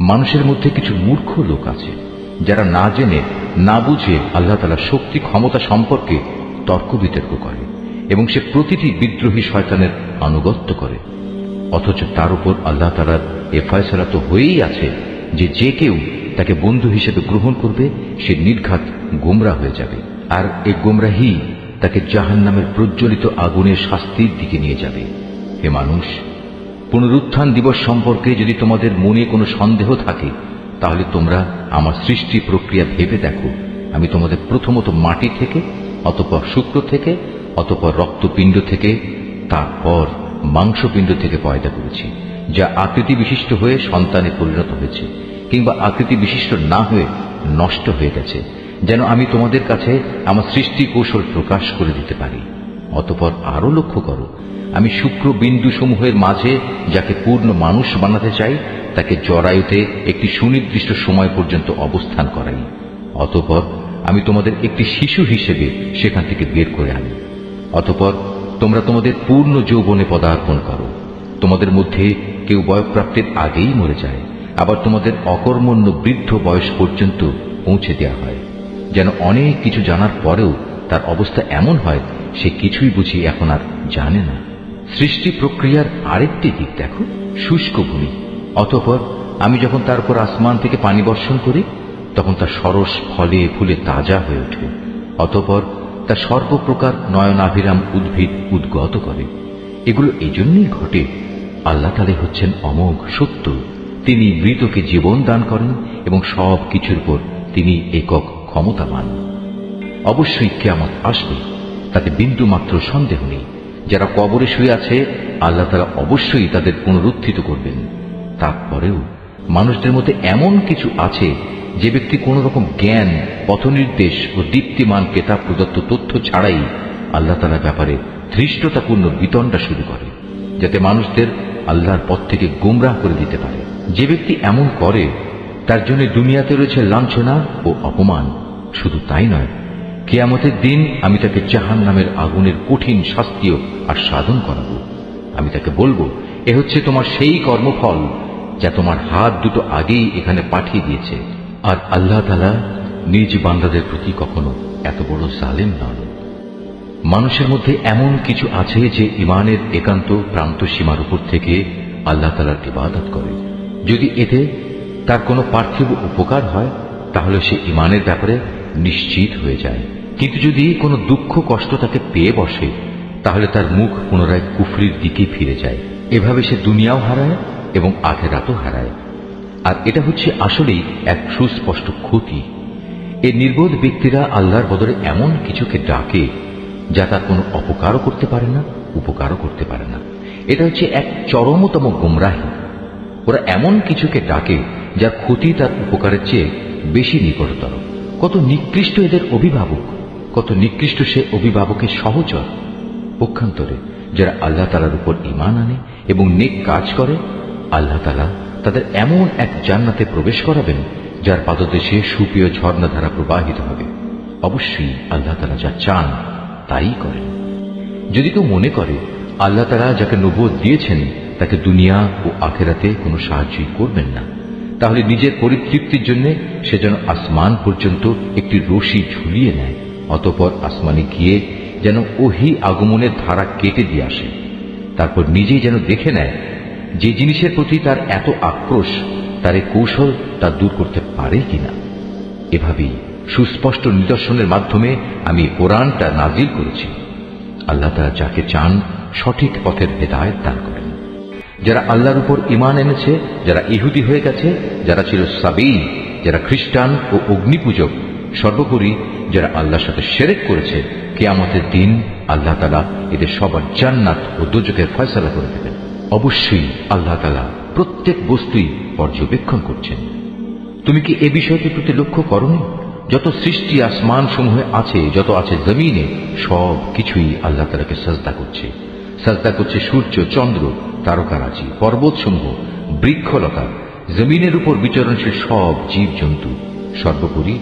A: মানুষের মধ্যে কিছু মূর্খ লোক আছে যারা না জেনে না বুঝে আল্লাহ তাআলার শক্তি ক্ষমতা সম্পর্কে তর্ক বিতর্ক করে এবং সে প্রতিটি বিদ্রোহী শয়তানের আনুগত্য করে। অথচ তার উপর আল্লাহ তাআলার এ ফয়সালা তো হয়েই আছে যে যে কেউ তাকে বন্ধু হিসেবে গ্রহণ করবে সে নির্ঘাত গোমরা হয়ে যাবে, আর এই গোমরাহি তাকে জাহান্নামের প্রজ্বলিত আগুনের শাস্তির দিকে নিয়ে যাবে। হে মানুষ, পুনরুত্থান দিবস সম্পর্কে যদি তোমাদের মনে কোনো সন্দেহ থাকে তাহলে তোমরা আমার সৃষ্টি প্রক্রিয়া ভেবে দেখো। আমি তোমাদের প্রথমত মাটি থেকে, অতঃপর শুক্র থেকে, অতঃপর রক্তপিণ্ড থেকে, তারপর মাংসপিণ্ড থেকে পয়দা করেছি, যা আকৃতি বিশিষ্ট হয়ে সন্তানে পরিণত হয়েছে কিংবা আকৃতি বিশিষ্ট না হয়ে নষ্ট হয়ে গেছে, যেন আমি তোমাদের কাছে আমার সৃষ্টি কৌশল প্রকাশ করে দিতে পারি। অতঃপর আরো লক্ষ্য করো, আমি শুক্র বিন্দু সমূহের মাঝে যাকে পূর্ণ মানুষ বানাতে চাই তাকে জরায়ুতে একটি সুনির্দিষ্ট সময় পর্যন্ত অবস্থান করাই। অতঃপর আমি তোমাদের একটি শিশু হিসেবে সেখান থেকে বের করে আনি। অতঃপর তোমরা তোমাদের পূর্ণ যৌবনে পদার্পণ করো। তোমাদের মধ্যে কেউ বয়ঃপ্রাপ্তির আগেই মরে যায়, আবার তোমাদের অকর্মণ্য বৃদ্ধ বয়স পর্যন্ত পৌঁছে দেওয়া হয়, যেন অনেক কিছু জানার পরেও তার অবস্থা এমন হয় সে কিছুই বুঝি এখন আর জানে না। সৃষ্টি প্রক্রিয়ার আরেকটি দিক দেখো, শুষ্ক ভূমি। অতঃপর আমি যখন তার উপর আসমান থেকে পানি বর্ষণ করি তখন তা সরস ফলে ফুলে তাজা হয়ে ওঠে। অতঃপর তা সর্বপ্রকার নয়নাভিরাম উদ্ভিদ উদ্গত করে। এগুলো এজন্যই ঘটে, আল্লাহ তাআলা হচ্ছেন অমোঘ সত্য। তিনি মৃতকে জীবন দান করেন এবং সব কিছুর উপর তিনি একক ক্ষমতাবান। অবশ্যই কিয়ামত আসবে, তাতে বিন্দু মাত্র সন্দেহ নেই। যারা কবরে শুয়ে আছে আল্লাহ তাআলা অবশ্যই তাদের পুনরুত্থিত করবেন। তারপরেও মানুষদের মধ্যে এমন কিছু আছে যে ব্যক্তি কোন রকম জ্ঞান, পথনির্দেশ ও দীপ্তিমান কেতাব প্রদত্ত তথ্য ছাড়াই আল্লাহ তাআলার ব্যাপারে ধৃষ্টতাপূর্ণ বিতণ্ডা শুরু করে, যাতে মানুষদের আল্লাহর পথ থেকে গোমরাহ করে দিতে পারে। যে ব্যক্তি এমন করে তার জন্য দুনিয়াতে রয়েছে লাঞ্ছনা ও অপমান। শুধু তাই নয়, কিয়ামতের দিন আমি তাকে জাহান্নামের আগুনের কঠিন শাস্তিও আস্বাদন করাবো। আমি তাকে বলবো, এ হচ্ছে তোমার সেই কর্মফল যা তোমার হাত দুটো আগেই এখানে পাঠিয়ে দিয়েছে। আর আল্লাহ তাআলা নিজ বান্দাদের প্রতি কখনো এত বড় জালেম নন। মানুষের মধ্যে এমন কিছু আছে যে ঈমানের একান্ত প্রান্ত সীমার উপর থেকে আল্লাহ তাআলার ইবাদত করে। যদি এতে তার কোনো পার্থিব উপকার হয় তাহলে সে ঈমানের ব্যাপারে নিশ্চিত হয়ে যায়। কিন্তু যদি কোনো দুঃখ কষ্ট তাকে পেয়ে বসে তাহলে তার মুখ পুনরায় কুফরির দিকে ফিরে যায়। এভাবে সে দুনিয়াও হারায় এবং আখিরাতও হারায়। আর এটা হচ্ছে আসলেই এক সুস্পষ্ট ক্ষতি। এই নির্বোধ ব্যক্তিরা আল্লাহর বদলে এমন কিছুকে ডাকে যা তার কোনো অপকারও করতে পারে না, উপকারও করতে পারে না। এটা হচ্ছে এক চরমতম গোমরাহী। ওরা এমন কিছুকে ডাকে যার ক্ষতি তার উপকারের চেয়ে বেশি নিকটতর। কত নিকৃষ্ট এদের অভিভাবক, কত নিকৃষ্ট সে অভিভাবকের সহচর। পক্ষান্তরে যারা আল্লাহ তাআলার উপর ঈমান আনে এবং নেক কাজ করে, আল্লাহ তাআলা তাদের এমন এক জান্নাতে প্রবেশ করাবেন যার পাদদেশে সুপ্রিয় ঝর্ণাধারা প্রবাহিত হবে। অবশ্যই আল্লাহ তাআলা যা চান তাই করেন। যদি কেউ মনে করে আল্লাহ তাআলা যাকে নবুয়ত দিয়েছেন তাকে দুনিয়া ও আখিরাতে কোনো সাহায্যই করবেন না, তাহলে নিজের পরিতৃপ্তির জন্য সে যেন আসমান পর্যন্ত একটি রশি ঝুলিয়ে নেয়, অতঃপর আসমানে গিয়ে যেন ওহী আগমনের ধারা কেটে দিয়ে আসে। তারপর নিজেই যেন দেখে নেয় যে জিনিসের প্রতি তার এত আক্রোশ, তার এই কৌশল তা দূর করতে পারে কিনা। এভাবেই সুস্পষ্ট নিদর্শনের মাধ্যমে আমি কোরআনটা নাজিল করেছি। আল্লাহ তাআলা যাকে চান সঠিক পথের হেদায়েত দান করেন। যারা আল্লাহর উপর ঈমান এনেছে, যারা ইহুদি হয়ে গেছে, যারা ছিল সাবী, যারা খ্রিস্টান ও অগ্নিপূজক, সর্বোপরি যারা আল্লাহর সাথে শিরক করেছে, কিয়ামতের দিন আল্লাহ তাআলা এদের সবার জান্নাত ও দোজখের ফয়সালা করে দেবেন। অবশ্যই আল্লাহ তাআলা প্রত্যেক বস্তুই পর্যবেক্ষণ করছেন। তুমি কি এ বিষয়টির প্রতি লক্ষ্য করনি? যত সৃষ্টি আসমান সমূহে আছে, যত আছে জমিনে, সব কিছুই আল্লাহ তাআলাকে সাজদা করছে। সাজদা করছে সূর্য, চন্দ্র, তারকারাজি, পর্বতসমূহ, বৃক্ষলতা, জমিনের উপর বিচরণশীল সব জীব জন্তু। সর্বোপরি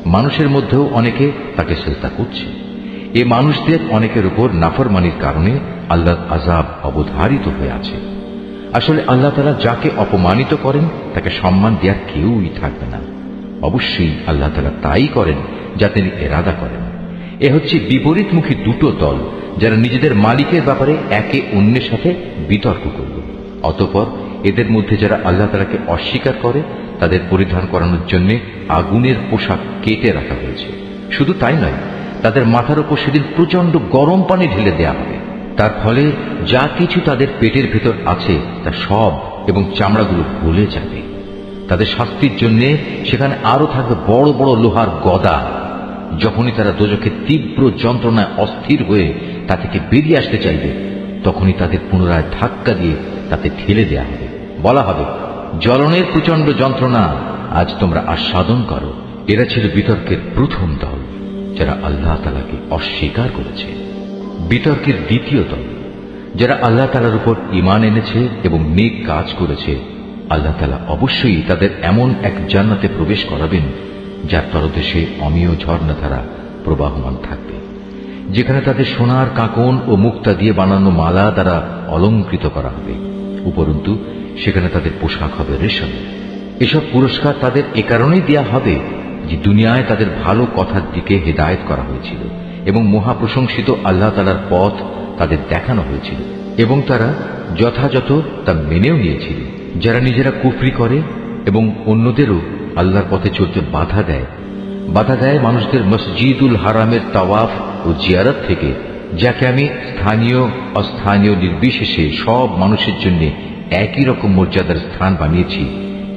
A: মানুষের মধ্যেও অনেকে তাকে সাজদা করছে। এ মানুষদের অনেকের উপর নাফরমানির কারণে আল্লাহর আযাব অবধারিত হয়ে আছে। আসলে আল্লাহ তাআলা যাকে অপমানিত করেন তাকে সম্মান দেওয়ার কেউই থাকবে না। অবশ্যই আল্লাহ তাআলা তাই করেন যা তিনি ইরাদা করেন। এ হচ্ছে বিপরীতমুখী দুটো দল, যারা নিজেদের মালিকের ব্যাপারে একে অন্যের সাথে বিতর্ক করল। অতঃপর এদের মধ্যে যারা আল্লাহ তাআলাকে অস্বীকার করে তাদের পরিধান করানোর জন্য আগুনের পোশাক কেটে রাখা হয়েছে। শুধু তাই নয়, তাদের মাথার উপর সেদিন প্রচন্ড গরম পানি ঢেলে দেওয়া হবে। তার ফলে যা কিছু তাদের পেটের ভেতর আছে তা সব এবং চামড়াগুলো গলে যাবে। তাদের শাস্তির জন্য সেখানে আরো থাকবে বড় বড় লোহার গদা। যখনই তারা দোজখের তীব্র যন্ত্রণায় অস্থির হয়ে তা থেকে বেরিয়ে আসতে চাইবে, তখনই তাদের পুনরায় ধাক্কা দিয়ে তাতে ঠেলে দেয়া হবে। বলা হবে, জ্বলনের প্রচন্ড যন্ত্রণা আজ তোমরা আস্বাদন করো। এরা ছিল বিতর্কের প্রথম দল, যারা আল্লাহ তাআলাকে অস্বীকার করেছে। বিতর্কের দ্বিতীয় দল, যারা আল্লাহ তাআলার উপর ঈমান এনেছে এবং নেক কাজ করেছে, আল্লাহ তাআলা অবশ্যই তাদের এমন এক জান্নাতে প্রবেশ করাবেন যার তলদেশে অমেয় ঝর্ণাধারা প্রবাহমান থাকবে, যেখানে তাদের সোনার কাঁকন ও মুক্তা দিয়ে বানানো মালা দ্বারা অলঙ্কৃত করা হবে। উপরন্তু সেখানে তাদের পোশাক হবে রেশম। এসব পুরস্কার তাদের এ কারণেই দেয়া হবে যে দুনিয়ায় তাদের ভালো কথার দিকে হেদায়েত করা হয়েছিল এবং মহাপ্রশংসিত আল্লাহ তাআলার পথ তাদের দেখানো হয়েছিল এবং তারা যথাযথ তা মেনেও নিয়েছিল। যারা নিজেরা কুফরি করে এবং অন্যদেরও আল্লাহর পথে চলতে বাধা দেয় মানুষদের মসজিদুল হারামের তাওয়াফ ও জিয়ারত থেকে, যাকে আমি স্থানীয় অস্থানীয় নির্বিশেষে সব মানুষের জন্য একই রকম মর্যাদার স্থান বানিয়েছি,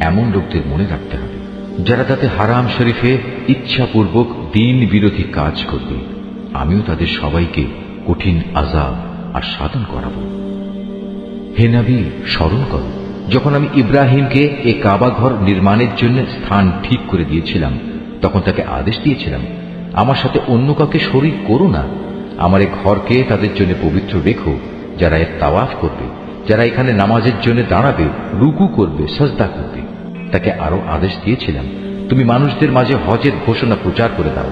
A: এমন লোকদের মনে রাখতে হবে যারা তাতে হারাম শরীফে ইচ্ছাপূর্বক দ্বীন বিরোধী কাজ করবে। আমিও তাদের সবাইকে কঠিন আযাব আস্বাদন করাবো। হে নবী, স্মরণ করো যখন আমি ইব্রাহিমকে এই কাবা ঘর নির্মাণের জন্য স্থান ঠিক করে দিয়েছিলাম, তখন তাকে আদেশ দিয়েছিলাম, আমার সাথে অন্য কাউকে শরীক করো না। আমার এই ঘরকে তাদের জন্য পবিত্র রেখো, যারা এর তাওয়াফ করবে, যারা এখানে নামাজের জন্য দাঁড়াবে, রুকু করবে, সাজদা করবে। তাকে আরো আদেশ দিয়েছিলাম, তুমি মানুষদের মাঝে হজের ঘোষণা প্রচার করে দাও,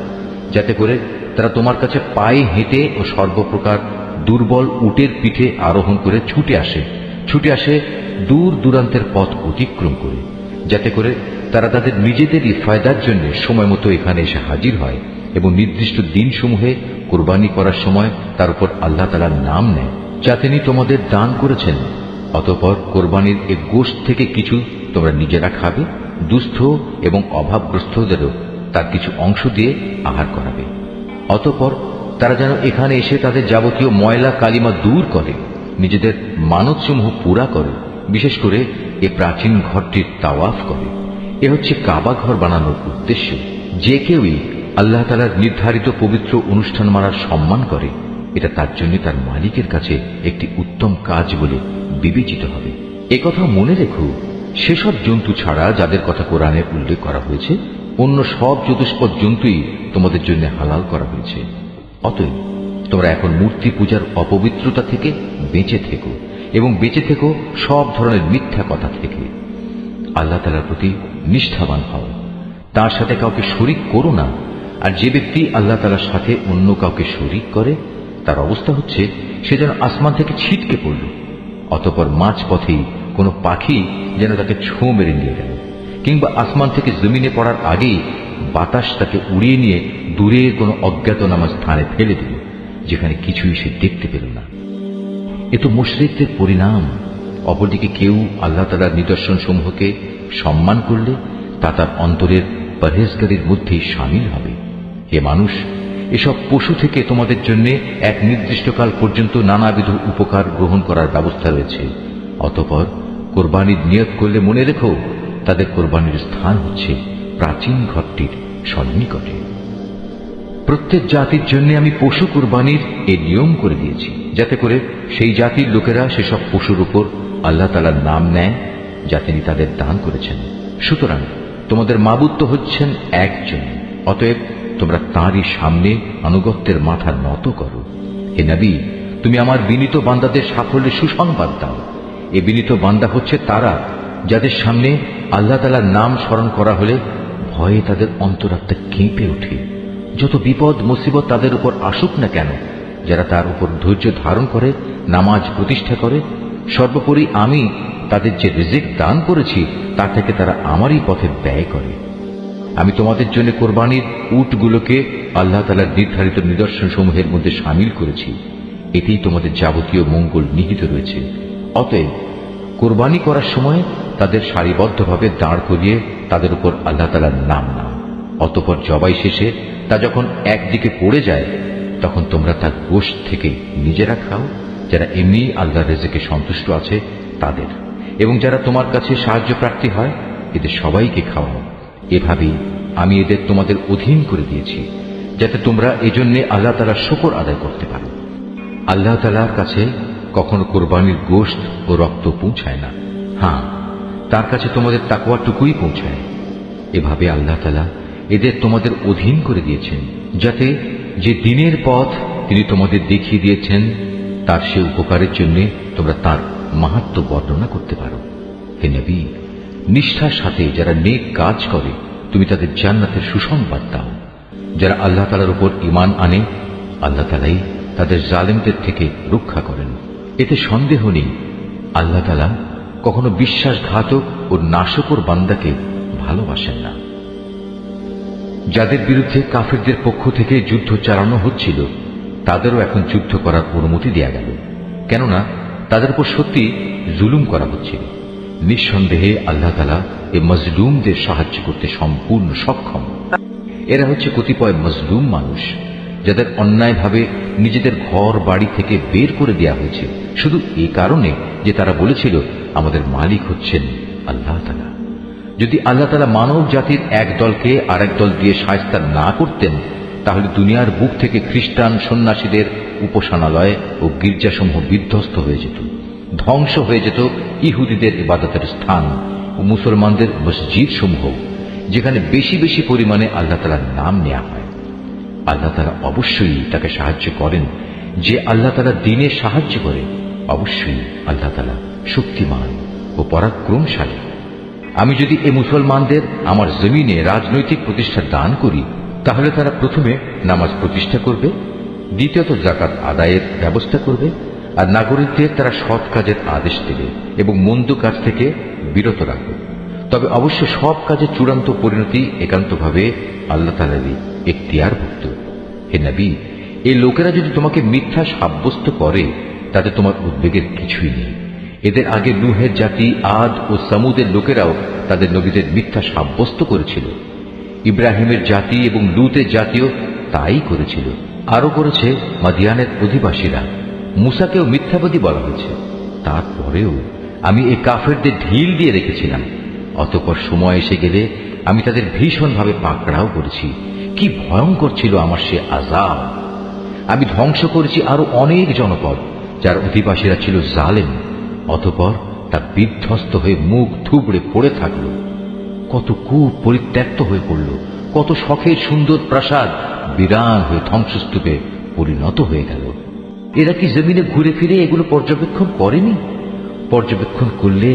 A: যাতে করে তারা তোমার কাছে পায়ে হেঁটে ও সর্বপ্রকার দুর্বল উটের পিঠে আরোহণ করে ছুটে আসে দূর দূরান্তের পথ অতিক্রম করে, যাতে করে তারা তাদের নিজেদেরই ফায়দার জন্য সময় মতো এখানে এসে হাজির হয় এবং নির্দিষ্ট দিনসমূহে কোরবানি করার সময় তার উপর আল্লাহ তাআলার নাম নেয় যা তিনি তোমাদের দান করেছেন। অতঃপর কোরবানির এই গোশত থেকে কিছু তোমরা নিজেরা খাবে, দুস্থ এবং অভাবগ্রস্তদেরও তার কিছু অংশ দিয়ে আহার করাবে। অতঃপর তারা যেন এখানে এসে তাদের যাবতীয় ময়লা কালিমা দূর করে, নিজেদের মানতসমূহ পুরা করে, বিশেষ করে এ প্রাচীন ঘরটির তাওয়াফ করে। এ হচ্ছে কাবা ঘর বানানোর উদ্দেশ্য। যে কেউই আল্লাহ তাআলার নির্ধারিত পবিত্র অনুষ্ঠান মানার সম্মান করে, এটা তার জন্য তার মালিকের কাছে একটি উত্তম কাজ বলে বিবেচিত হবে। একথা মনে রেখো, সেসব জন্তু ছাড়া যাদের কথা কোরআনে উল্লেখ করা হয়েছে, অন্য সব চতুষ্পদ জন্তুই তোমাদের জন্য হালাল করা হয়েছে। অতএব তোমরা এখন মূর্তি পূজার অপবিত্রতা থেকে বেঁচে থেকো এবং বেঁচে থেকো সব ধরনের মিথ্যা কথা থেকে। আল্লাহ তাআলার প্রতি নিষ্ঠাবান হও, তার সাথে কাউকে শরীক করো না। আর যে ব্যক্তি আল্লাহ তাআলার সাথে অন্য কাউকে শরীক করে, তার অবস্থা হচ্ছে সে যেন আসমান থেকে ছিটকে পড়ল, অতঃপর মাঝ পথেই কোনো পাখি যেন তাকে ছোঁ মেরে নিয়ে গেল, কিংবা আসমান থেকে জমিনে পড়ার আগেই বাতাস তাকে উড়িয়ে নিয়ে দূরের কোনো অজ্ঞাতনামা স্থানে ফেলে দিল, যেখানে কিছুই সে দেখতে পেল না। এ তো মুশরিকদের পরিণাম। অপরদিকে কেউ আল্লাহ তাআলার নিদর্শন সমূহকে সম্মান করলে তা তার অন্তরের পরহেজগারির মধ্যেই শামিল হবে। হে মানুষ, এসব পশু থেকে তোমাদের জন্য এক নির্দিষ্টকাল পর্যন্ত নানাবিধ উপকার গ্রহণ করার ব্যবস্থা রয়েছে। অতঃপর কোরবানির নিয়ত করলে মনে রেখো, তাদের কোরবানির স্থান হচ্ছে প্রাচীন ঘরটির সন্নিকটে। প্রত্যেক জাতির জন্য আমি পশু কোরবানির এই নিয়ম করে দিয়েছি, যাতে করে সেই জাতির লোকেরা সেসব পশুর উপর আল্লাহ তাআলার নাম নেয় যা তিনি তাদের দান করেছেন। সুতরাং তোমাদের মাবুদ তো হচ্ছেন একজন, অতএব তোমরা তাঁরই সামনে আনুগত্যের মাথা নত করো। হে নবী, তুমি আমার বিনীত বান্দাদের সাফল্যের সুসংবাদ দাও। এ বিনীত বান্দা হচ্ছে তারা যাদের সামনে আল্লাহ তাআলার নাম স্মরণ করা হলে ভয়ে তাদের অন্তরাত্মা কেঁপে ওঠে। যত বিপদ মুসিবত তাদের উপর আসুক না কেন, যারা তার উপর ধৈর্য ধারণ করে, নামাজ প্রতিষ্ঠা করে, সর্বোপরি আমি তাদের যে রিজিক দান করেছি তা থেকে তারা আমারই পথে ব্যয় করে। আমি তোমাদের জন্য কোরবানির উটগুলোকে আল্লাহ তাআলার নির্ধারিত নিদর্শন সমূহের মধ্যে শামিল করেছি। এতেই তোমাদের যাবতীয় মঙ্গল নিহিত রয়েছে। অতএব কোরবানি করার সময় তাদের সারিবদ্ধভাবে দাঁড় করিয়ে তাদের উপর আল্লাহ তাআলার নাম নাও। অতঃপর জবাই শেষে তা যখন একদিকে পড়ে যায়, তখন তোমরা তার গোশত থেকে নিজেরা খাও, যারা এমনি আল্লাহর রিজিকে সন্তুষ্ট আছে তাদের, এবং যারা তোমার কাছে সাহায্য প্রার্থী হয়, এদের সবাইকে খাওয়াও। এভাবেই আমি এদের তোমাদের অধীন করে দিয়েছি, যাতে তোমরা এজন্য আল্লাহ তাআলার শুকর আদায় করতে পারো। আল্লাহ তাআলার কাছে কখনো কোরবানির গোশত ও রক্ত পৌঁছায় না, হ্যাঁ, তার কাছে তোমাদের তাকওয়াটুকুই পৌঁছায়। এভাবে আল্লাহ তাআলা এদের তোমাদের অধীন করে দিয়েছেন, যাতে যে দিনের পথ তিনি তোমাদের দেখিয়ে দিয়েছেন তার সে উপকারের জন্য তোমরা তার মাহাত্ম্য বর্ণনা করতে পারো। হে নবী, নিষ্ঠার সাথে যারা নেক কাজ করে তুমি তাদের জান্নাতের সুসংবাদ দাও। যারা আল্লাহ তাআলার উপর ঈমান আনে, আল্লাহ তাআলাই তাদের জালেমদের থেকে রক্ষা করেন। এতে সন্দেহ নেই, আল্লাহ তাআলা কখনো বিশ্বাসঘাতক ও নাশকর বান্দাকে ভালোবাসেন না। যাদের বিরুদ্ধে কাফিরদের পক্ষ থেকে যুদ্ধ চালানো হচ্ছিল, তাদেরও এখন যুদ্ধ করার অনুমতি দেয়া গেল, কেননা তাদের উপর সত্যি জুলুম করা হচ্ছিল। নিঃসন্দেহে আল্লাহ তাআলা এই মজলুমদের সাহায্য করতে সম্পূর্ণ সক্ষম। এরা হচ্ছে কতিপয় মজলুম মানুষ, যাদের অন্যায়ভাবে নিজেদের ঘর বাড়ি থেকে বের করে দেয়া হয়েছে, শুধু এই কারণে যে তারা বলেছিল আমাদের মালিক হচ্ছেন আল্লাহ তাআলা। যদি আল্লাহ তাআলা মানব জাতির এক দলকে আরেক দল দিয়ে শায়েস্তা না করতেন, তাহলে দুনিয়ার বুক থেকে খ্রিস্টান সন্ন্যাসীদের উপাসনালয় ও গির্জাসমূহ বিধ্বস্ত হয়ে যেত, ধ্বংস হয়ে যেত ইহুদিদের ইবাদতের স্থান ও মুসলমানদের মসজিদ সমূহ, যেখানে বেশি বেশি পরিমাণে আল্লাহ তাআলার নাম নেওয়া হয়। আল্লাহ তাআলা অবশ্যই তাকে সাহায্য করেন। যে আল্লাহ তাআলা দ্বীনে সাহায্য করে, অবশ্যই আল্লাহ তাআলা শক্তিমান ও পরাক্রমশালী। আমি যদি এ মুসলমানদের আমার জমিনে রাজনৈতিক প্রতিষ্ঠা দান করি, তাহলে তারা প্রথমে নামাজ প্রতিষ্ঠা করবে, দ্বিতীয়ত যাকাত আদায়ের ব্যবস্থা করবে, আর নাগরিকদের তারা সৎ কাজের আদেশ দেবে এবং মন্দ কাজ থেকে বিরত রাখবে। তবে অবশ্য সব কাজের চূড়ান্ত পরিণতি একান্তভাবে আল্লাহ তাআলারই এখতিয়ারভুক্ত। হে নবী, এই লোকেরা যদি তোমাকে মিথ্যা সাব্যস্ত করে তাতে তোমার উদ্বেগের কিছুই নেই। এদের আগে নূহের জাতি, আদ ও সামুদের লোকেরাও তাদের নবীদের মিথ্যা সাব্যস্ত করেছিল। ইব্রাহিমের জাতি এবং লূতের জাতিও তাই করেছিল। আরো করেছে মাদিয়ানের অধিবাসীরা। মুসাকেও মিথ্যাবাদী বলা হয়েছে। তারপরেও আমি এই কাফেরদের ঢিল দিয়ে রেখেছিলাম। অতঃপর সময় এসে গেলে আমি তাদের ভীষণভাবে পাকড়াও করেছি। কি ভয়ঙ্কর ছিল আমার সে আযাব! আমি ধ্বংস করেছি আরো অনেক জনপদ যার অধিবাসীরা ছিল জালেম। অতঃপর তা বিধ্বস্ত হয়ে মুখ থুবড়ে পড়ে থাকল। কত কূপ পরিত্যক্ত হয়ে পড়ল, কত শখের সুন্দর প্রাসাদ বিরান হয়ে ধ্বংসস্তূপে পরিণত হয়ে গেল। এরা কি জমিনে ঘুরে ফিরে এগুলো পর্যবেক্ষণ করেনি? পর্যবেক্ষণ করলে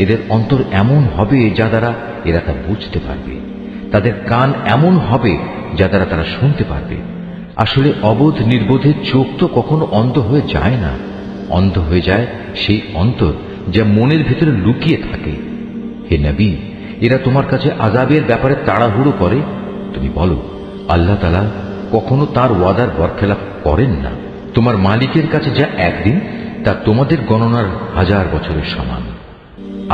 A: এদের অন্তর এমন হবে যা দ্বারা এরা তা বুঝতে পারবে, তাদের কান এমন হবে যা দ্বারা তারা শুনতে পারবে। আসলে অবোধ নির্বোধের চোখ তো কখনো অন্ধ হয়ে যায় না। অন্ধ হয়ে যায় সেই অন্তর যা মনের ভেতরে লুকিয়ে থাকে। হে নবী, এরা তোমার কাছে আযাবের ব্যাপারে তাড়াহুড়ো করে। তুমি বলো, আল্লাহ তাআলা কখনো তার ওয়াদার বরখেলাপ করেন না। তোমার মালিকের কাছে যা একদিন, তা তোমাদের গণনার 1000 বছরের সমান।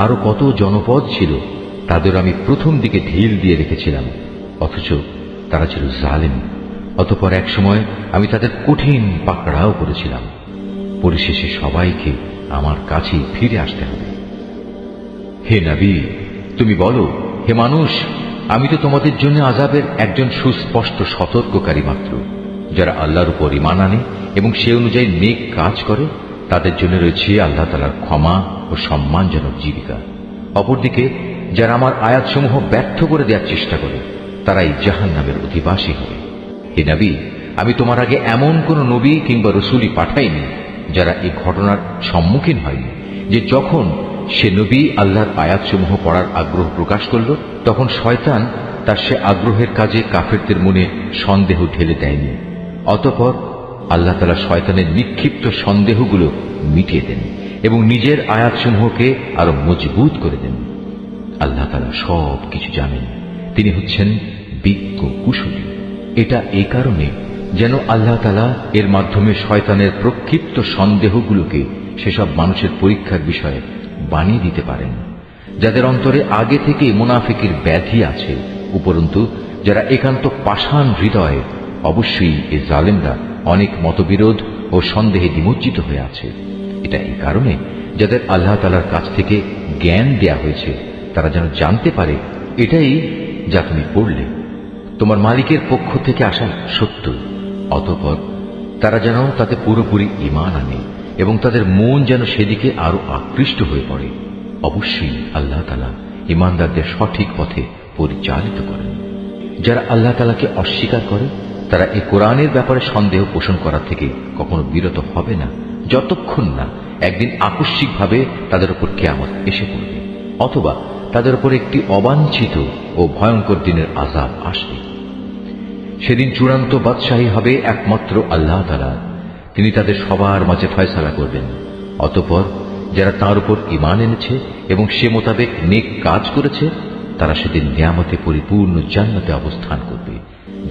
A: আরো কত জনপদ ছিল, তাদের আমি প্রথম দিকে ঢিল দিয়ে রেখেছিলাম, অথচ তারা ছিল জালেম। অতঃপর এক সময় আমি তাদের কঠিন পাকড়াও করেছিলাম। পরিশেষে সবাইকে আমার কাছেই ফিরে আসতে হবে। হে নবী, তুমি বলো, হে মানুষ, আমি তো তোমাদের জন্য আযাবের একজন সুস্পষ্ট সতর্ককারী মাত্র। যারা আল্লাহর উপর ঈমান আনে এবং সে অনুযায়ী নেক কাজ করে, তাদের জন্য রয়েছে আল্লাহ তাআলার ক্ষমা ও সম্মানজনক জীবিকা। অপরদিকে যারা আমার আয়াতসমূহ ব্যর্থ করে দেওয়ার চেষ্টা করে, তারাই জাহান্নামের অধিবাসী হবে। হে নবী, আমি তোমার আগে এমন কোন নবী কিংবা রসুলই পাঠাইনি যারা এই ঘটনার সম্মুখীন হয়নি যে যখন সে নবী আল্লাহর আয়াতসমূহ পড়ার আগ্রহ প্রকাশ করল, তখন শয়তান তার সে আগ্রহের কাজে কাফেরদের মনে সন্দেহ ঢেলে দেয়নি। অতঃপর আল্লাহ তাআলা শয়তানের নিক্ষিপ্ত সন্দেহগুলো মিটিয়ে দেন এবং নিজের আয়াতসমূহকে আরো মজবুত করে দেন। আল্লাহ তাআলা সব কিছু জানেন, তিনি হচ্ছেন বিজ্ঞ কুশলী। এটা এই কারণে যেন আল্লাহ তাআলা এর মাধ্যমে শয়তানের প্রক্ষিপ্ত সন্দেহগুলোকে সেসব মানুষের পরীক্ষার বিষয়ে বানিয়ে দিতে পারেন যাদের অন্তরে আগে থেকে মুনাফিকের ব্যাধি আছে। উপরন্তু যারা একান্ত পাষাণ হৃদয়, অবশ্যই এই জালেমরা অনেক মতবিরোধ ও সন্দেহে নিমজ্জিত হয়ে আছে। এটা এই কারণে যাদের আল্লাহ তাআলার কাছ থেকে জ্ঞান দেয়া হয়েছে, তারা যেন জানতে পারে এটাই যা তুমি পড়লে তোমার মালিকের পক্ষ থেকে আসা সত্য। অতঃপর তারা যেন তাতে পুরোপুরি ঈমান আনে এবং তাদের মন যেন সেদিকে আরো আকৃষ্ট হয়ে পড়ে। অবশ্যই আল্লাহ তাআলা ঈমানদারদের সঠিক পথে পরিচালিত করেন। যারা আল্লাহ তাআলাকে অস্বীকার করে, তারা এই কোরআনের ব্যাপারে সন্দেহ পোষণ করা থেকে কখনো বিরত হবে না, যতক্ষণ না একদিন আকস্মিকভাবে তাদের উপর কিয়ামত এসে পড়বে, অথবা তাদের উপর একটি অবাঞ্ছিত ও ভয়ঙ্কর দিনের আযাব আসবে। সেদিন চূড়ান্ত বাদশাহী হবে একমাত্র আল্লাহ তাআলা। তিনি তাদের সবার মাঝে ফয়সালা করবেন। অতঃপর যারা তাঁর উপর ঈমান এনেছে এবং সে মোতাবেক নেক কাজ করেছে, তারা সেদিন নিয়ামতে পরিপূর্ণ জান্নাতে অবস্থান করবে।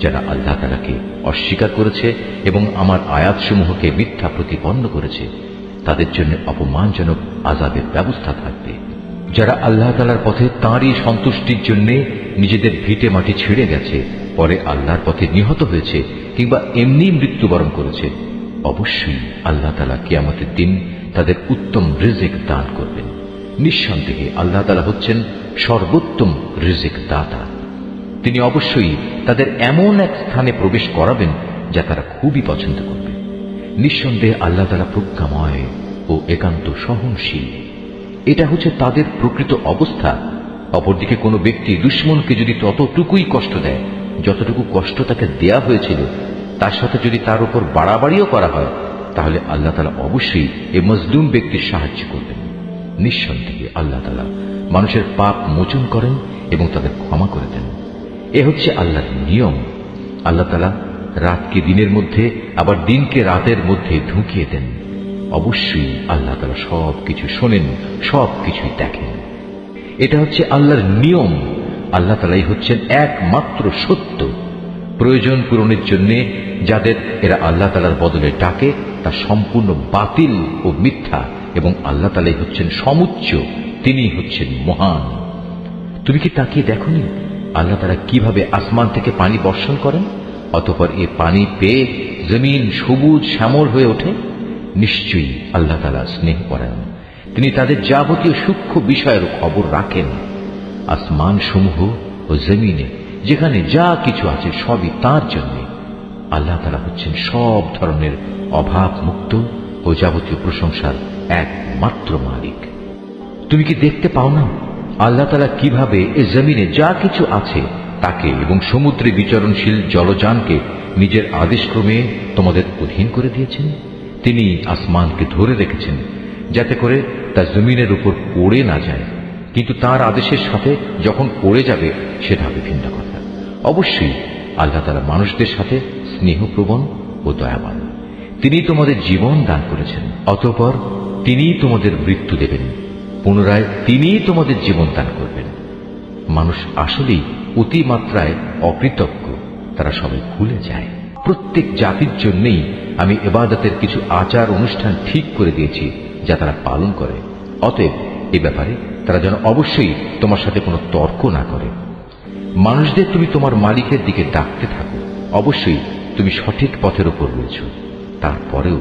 A: যারা আল্লাহ তাআলাকে অস্বীকার করেছে এবং আমার আয়াতসমূহকে মিথ্যা প্রতিপন্ন করেছে, তাদের জন্য অপমানজনক আযাবের ব্যবস্থা থাকবে। যারা আল্লাহ তাআলার পথে তাঁরই সন্তুষ্টির জন্য নিজেদের ভিটে মাটি ছেড়ে গেছে, পরে আল্লাহর পথে নিহত হয়েছে কিংবা এমনি মৃত্যুবরণ করেছে, অবশ্যই আল্লাহ তাআলা কিয়ামতের দিন তাদের উত্তম রিজিক দান করবেন। নিঃসন্দেহে আল্লাহ তাআলা হচ্ছেন সর্বোত্তম রিজিক দাতা। তিনি অবশ্যই তাদের এমন এক স্থানে প্রবেশ করাবেন যা তারা খুবই পছন্দ করবে। নিঃসন্দেহে আল্লাহ তাআলা প্রজ্ঞাময় ও একান্ত সহনশীল। এটা হচ্ছে তাদের প্রকৃত অবস্থা। অপরদিকে কোনো ব্যক্তি দুশমনকে যদি ততটুকুই কষ্ট দেয় যতটুকু কষ্ট তাকে দেয়া হয়েছিল, তার সাথে যদি তার উপর বাড়াবাড়িও করা হয়, তাহলে আল্লাহ তাআলা অবশ্যই এই মজলুম ব্যক্তির সাহায্য করবেন। নিঃসন্দেহে আল্লাহ তাআলা মানুষের পাপ মোচন করেন এবং তাদের ক্ষমা করে দেন। এ হচ্ছে আল্লাহর নিয়ম। আল্লাহ তাআলা রাতকে দিনের মধ্যে আবার দিনকে রাতের মধ্যে ঢুকিয়ে দেন। অবশ্যই আল্লাহ তাআলা সবকিছু শোনেন, সবকিছুই দেখেন। এটা হচ্ছে আল্লাহর নিয়ম। আল্লাহ তাআলাই হচ্ছেন একমাত্র সত্য। প্রয়োজন পূরণের জন্য যাদের এরা আল্লাহ তাআলার বদলে ডাকে তা সম্পূর্ণ বাতিল ও মিথ্যা, এবং আল্লাহ তাআলাই হচ্ছেন সমুচ্চ, তিনি হচ্ছেন মহান। তুমি কি তাকিয়ে দেখোনি আল্লাহ তাআলা কিভাবে আসমান থেকে পানি বর্ষণ করেন, অতঃপর এ পানি পেয়ে জমিন সবুজ শ্যামল হয়ে ওঠে? নিশ্চয়ই আল্লাহ তাআলা স্নেহপরায়ণ, তিনি তাদের যাবতীয় সূক্ষ্ম বিষয়ের খবর রাখেন। আসমান সমূহ ও জমিনে যেখানে যা কিছু আছে সবই তাঁর জন্য। আল্লাহ তাআলা হচ্ছেন সব ধরনের অভাব মুক্ত ও যাবতীয় প্রশংসার একমাত্র মালিক। তুমি কি দেখতে পাও না আল্লাহ তাআলা কিভাবে এ জমিনে যা কিছু আছে তাকে এবং সমুদ্রে বিচরণশীল জলযানকে নিজের আদেশক্রমে তোমাদের অধীন করে দিয়েছেন? তিনি আসমানকে ধরে রেখেছেন যাতে করে তা জমিনের উপর পড়ে না যায়, কিন্তু তার আদেশের সাথে যখন পড়ে যাবে সেটা হবে ভিন্ন কথা। অবশ্যই আল্লাহ তাআলা মানুষদের সাথে স্নেহপ্রবণ ও দয়াবান। তিনি তোমাদের জীবন দান করেছেন, অতঃপর তিনি তোমাদের মৃত্যু দেবেন, পুনরায় তিনি তোমাদের জীবন দান করবেন। মানুষ আসলেই অতিমাত্রায় অকৃতজ্ঞ, তারা সবাই ভুলে যায়। প্রত্যেক জাতির জন্যই আমি ইবাদতের কিছু আচার অনুষ্ঠান ঠিক করে দিয়েছি যা তারা পালন করে। অতএব এ ব্যাপারে তারা যেন অবশ্যই তোমার সাথে কোনো তর্ক না করে। মানুষদের তুমি তোমার মালিকের দিকে ডাকতে থাকো, অবশ্যই তুমি সঠিক পথের উপর রয়েছ। তারপরেও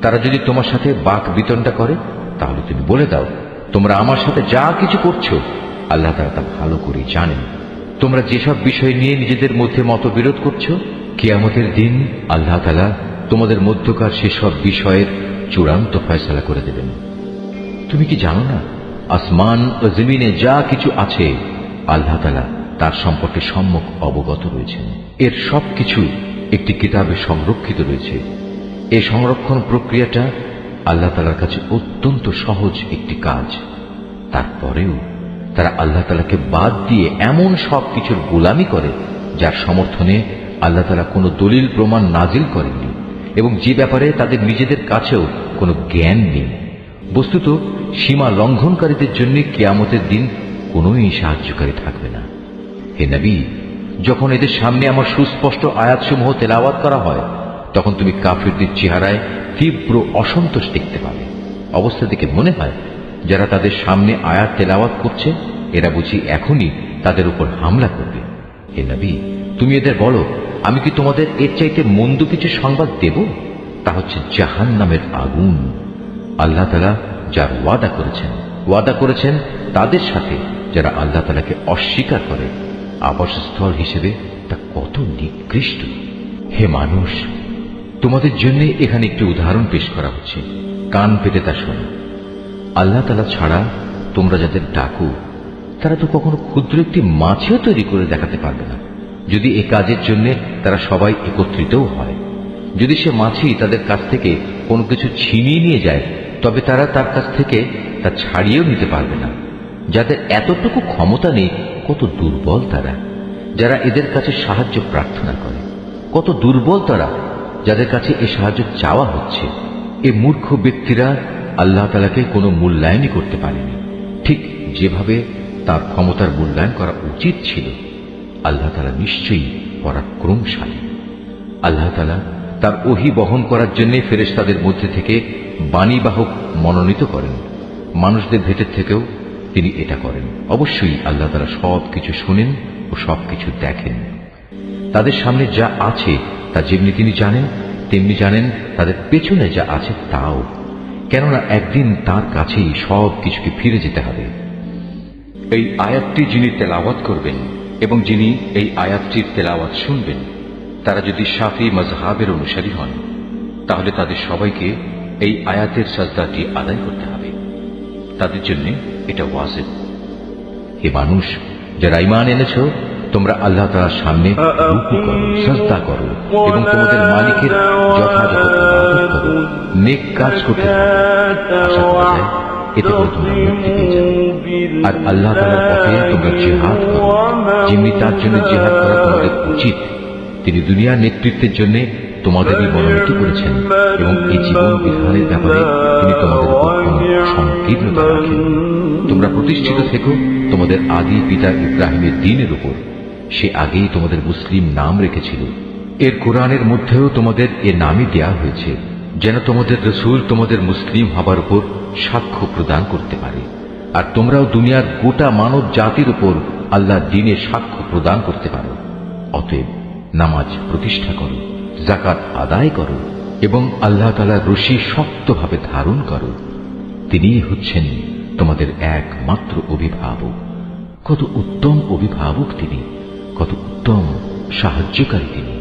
A: তারা যদি তোমার সাথে বাক বিতণ্ডা করে তাহলে তুমি বলে দাও, তোমরা আমার সাথে যা কিছু করছো আল্লাহ তাআলা তা ভালো করে জানেন। তোমরা যেসব বিষয় নিয়ে নিজেদের মধ্যে মতবিরোধ করছো, কিয়ামতের দিন আল্লাহ তাআলা তোমাদের মধ্যকার সেসব বিষয়ের চূড়ান্ত ফয়সালা করে দেবেন। তুমি কি জানো না আসমান ও জমিনে যা কিছু আছে আল্লাহ তাআলা তার সম্পর্কে সম্যক অবগত রয়েছেন। এর সবকিছু একটি কিতাবে সংরক্ষিত রয়েছে। এই সংরক্ষণ প্রক্রিয়াটা আল্লাহ তাআলার কাছে অত্যন্ত সহজ একটি কাজ। তারপরেও তারা আল্লাহ তাআলাকে বাদ দিয়ে এমন সব কিছুর গোলামি করে যার সমর্থনে আল্লাহ তাআলা কোনো দলিল প্রমাণ নাজিল করেননি, এবং যে ব্যাপারে তাদের নিজেদের কাছেও কোনো জ্ঞান নেই। বস্তুত সীমা লঙ্ঘনকারীদের জন্য কিয়ামতের দিন কোনোই সাহায্যকারী থাকবে না। হে নবী, যখন এদের সামনে আমার সুস্পষ্ট আয়াতসমূহ তেলাওয়াত করা হয় তখন তুমি কাফিরদের চেহারায় তীব্র অসন্তোষ দেখতে পাবে। অবস্থা দেখে মনে হয় যারা তাদের সামনে আয়াত তেলাওয়াত করছে এরা বুঝি এখনই তাদের উপর হামলা করবে। হে নবী, তুমি এদের বলো, আমি কি তোমাদের এর চাইতে মন্দ কিছু সংবাদ দেব? তা হচ্ছে জাহান্নামের আগুন। আল্লাহ তাআলা যার ওয়াদা করেছেন তাদের সাথে যারা আল্লাহ তাআলাকে অস্বীকার করে, আবাসস্থল হিসেবে তা কত নিকৃষ্ট। হে মানুষ, তোমাদের জন্য এখানে একটি উদাহরণ পেশ করা হচ্ছে, কান পেতে তা শোনো। আল্লাহ তাআলা ছাড়া তোমরা যাদের ডাকো তারা তো কখনো ক্ষুদ্র একটি মাছও তৈরি করে দেখাতে পারবে না, যদি এ কাজের জন্য তারা সবাই একত্রিতও হয়। যদি সে মাছি তাদের কাছ থেকে কোনো কিছু ছিনিয়ে নিয়ে যায় তবে তারা তার কাছ থেকে তা ছাড়িয়েও নিতে পারবে না। যাদের এতটুকু ক্ষমতা নেই, কত দুর্বল তারা যারা এদের কাছে সাহায্য প্রার্থনা করে। কত দুর্বল তারা যাদের কাছে এ সাহায্য চাওয়া হচ্ছে। এ মূর্খ ব্যক্তিরা আল্লাহ তাআলাকে কোনো মূল্যায়নই করতে পারেনি, ঠিক যেভাবে তার ক্ষমতার মূল্যায়ন করা উচিত ছিল। আল্লাহ তাআলা নিশ্চয়ই পরাক্রমশালী। আল্লাহ তাআলা তার ওহী বহন করার জন্য ফেরেশতাদের মধ্যে থেকে বাণীবাহক মনোনীত করেন। মানুষদের ভেতর থেকেও তিনি এটা করেন। অবশ্যই আল্লাহ তাআলা সবকিছু শুনেন ও সবকিছু দেখেন। তাদের সামনে যা আছে তা যেমনি তিনি জানেন, তেমনি জানেন তাদের পেছনে যা আছে তাও, কেননা একদিন তার কাছেই সব কিছুকে ফিরে যেতে হবে। এই আয়াতটি যিনি তেলাওয়াত করবেন এবং যিনি এই আয়াতটির তেলাওয়াত শুনবেন তারা যদি শাফি মাযহাবের অনুসারী হন তাহলে তাদের সবাইকে এই আয়াতের সাজদাটি আদায় করতে হবে। তাদের জন্য এটা ওয়াজিব। হে মানুষ, যারা ঈমান এনেছো, তোমরা আল্লাহ তাআলার সামনে রুকু করো, সাজদা করো এবং তোমাদের মালিকের যথাযথ ইবাদত করো, নেক কাজ করতে থাকো। আশা করা যায় এতে করে তোমরা মুক্তি পেয়ে যাবে। আর আল্লাহ তাআলার পথে তোমরা জিহাদ করো, যেমনি তার জন্য জিহাদ করা তোমাদের উচিত। তিনি দুনিয়ার নেতৃত্বের জন্য তোমাদেরই মনোনীত করেছেন এবং এই জীবন বিধানের ব্যাপারে তিনি তোমাদের উপর কোনো সংকীর্ণতা রাখেন। তোমরা প্রতিষ্ঠিত থেকো তোমাদের আদি পিতা ইব্রাহিমের দ্বীনের উপর। সে আগেই তোমাদের মুসলিম নাম রেখেছিল। এর কোরআনের মধ্যেও তোমাদের এ নামই দেয়া হয়েছে, যেন তোমাদের রাসূল তোমাদের মুসলিম হবার উপর সাক্ষ্য প্রদান করতে পারে, আর তোমরাও দুনিয়ার গোটা মানব জাতির উপর আল্লাহর দ্বীনে সাক্ষ্য প্রদান করতে পারো। অতএব নামাজ প্রতিষ্ঠা করো, যাকাত আদায় করো এবং আল্লাহ তাআলার রশি শক্তভাবে ধারণ করো। তিনিই হচ্ছেন তোমাদের একমাত্র অভিভাবক। কত উত্তম অভিভাবক তিনি, কত উত্তম সাহায্যকারী তিনি।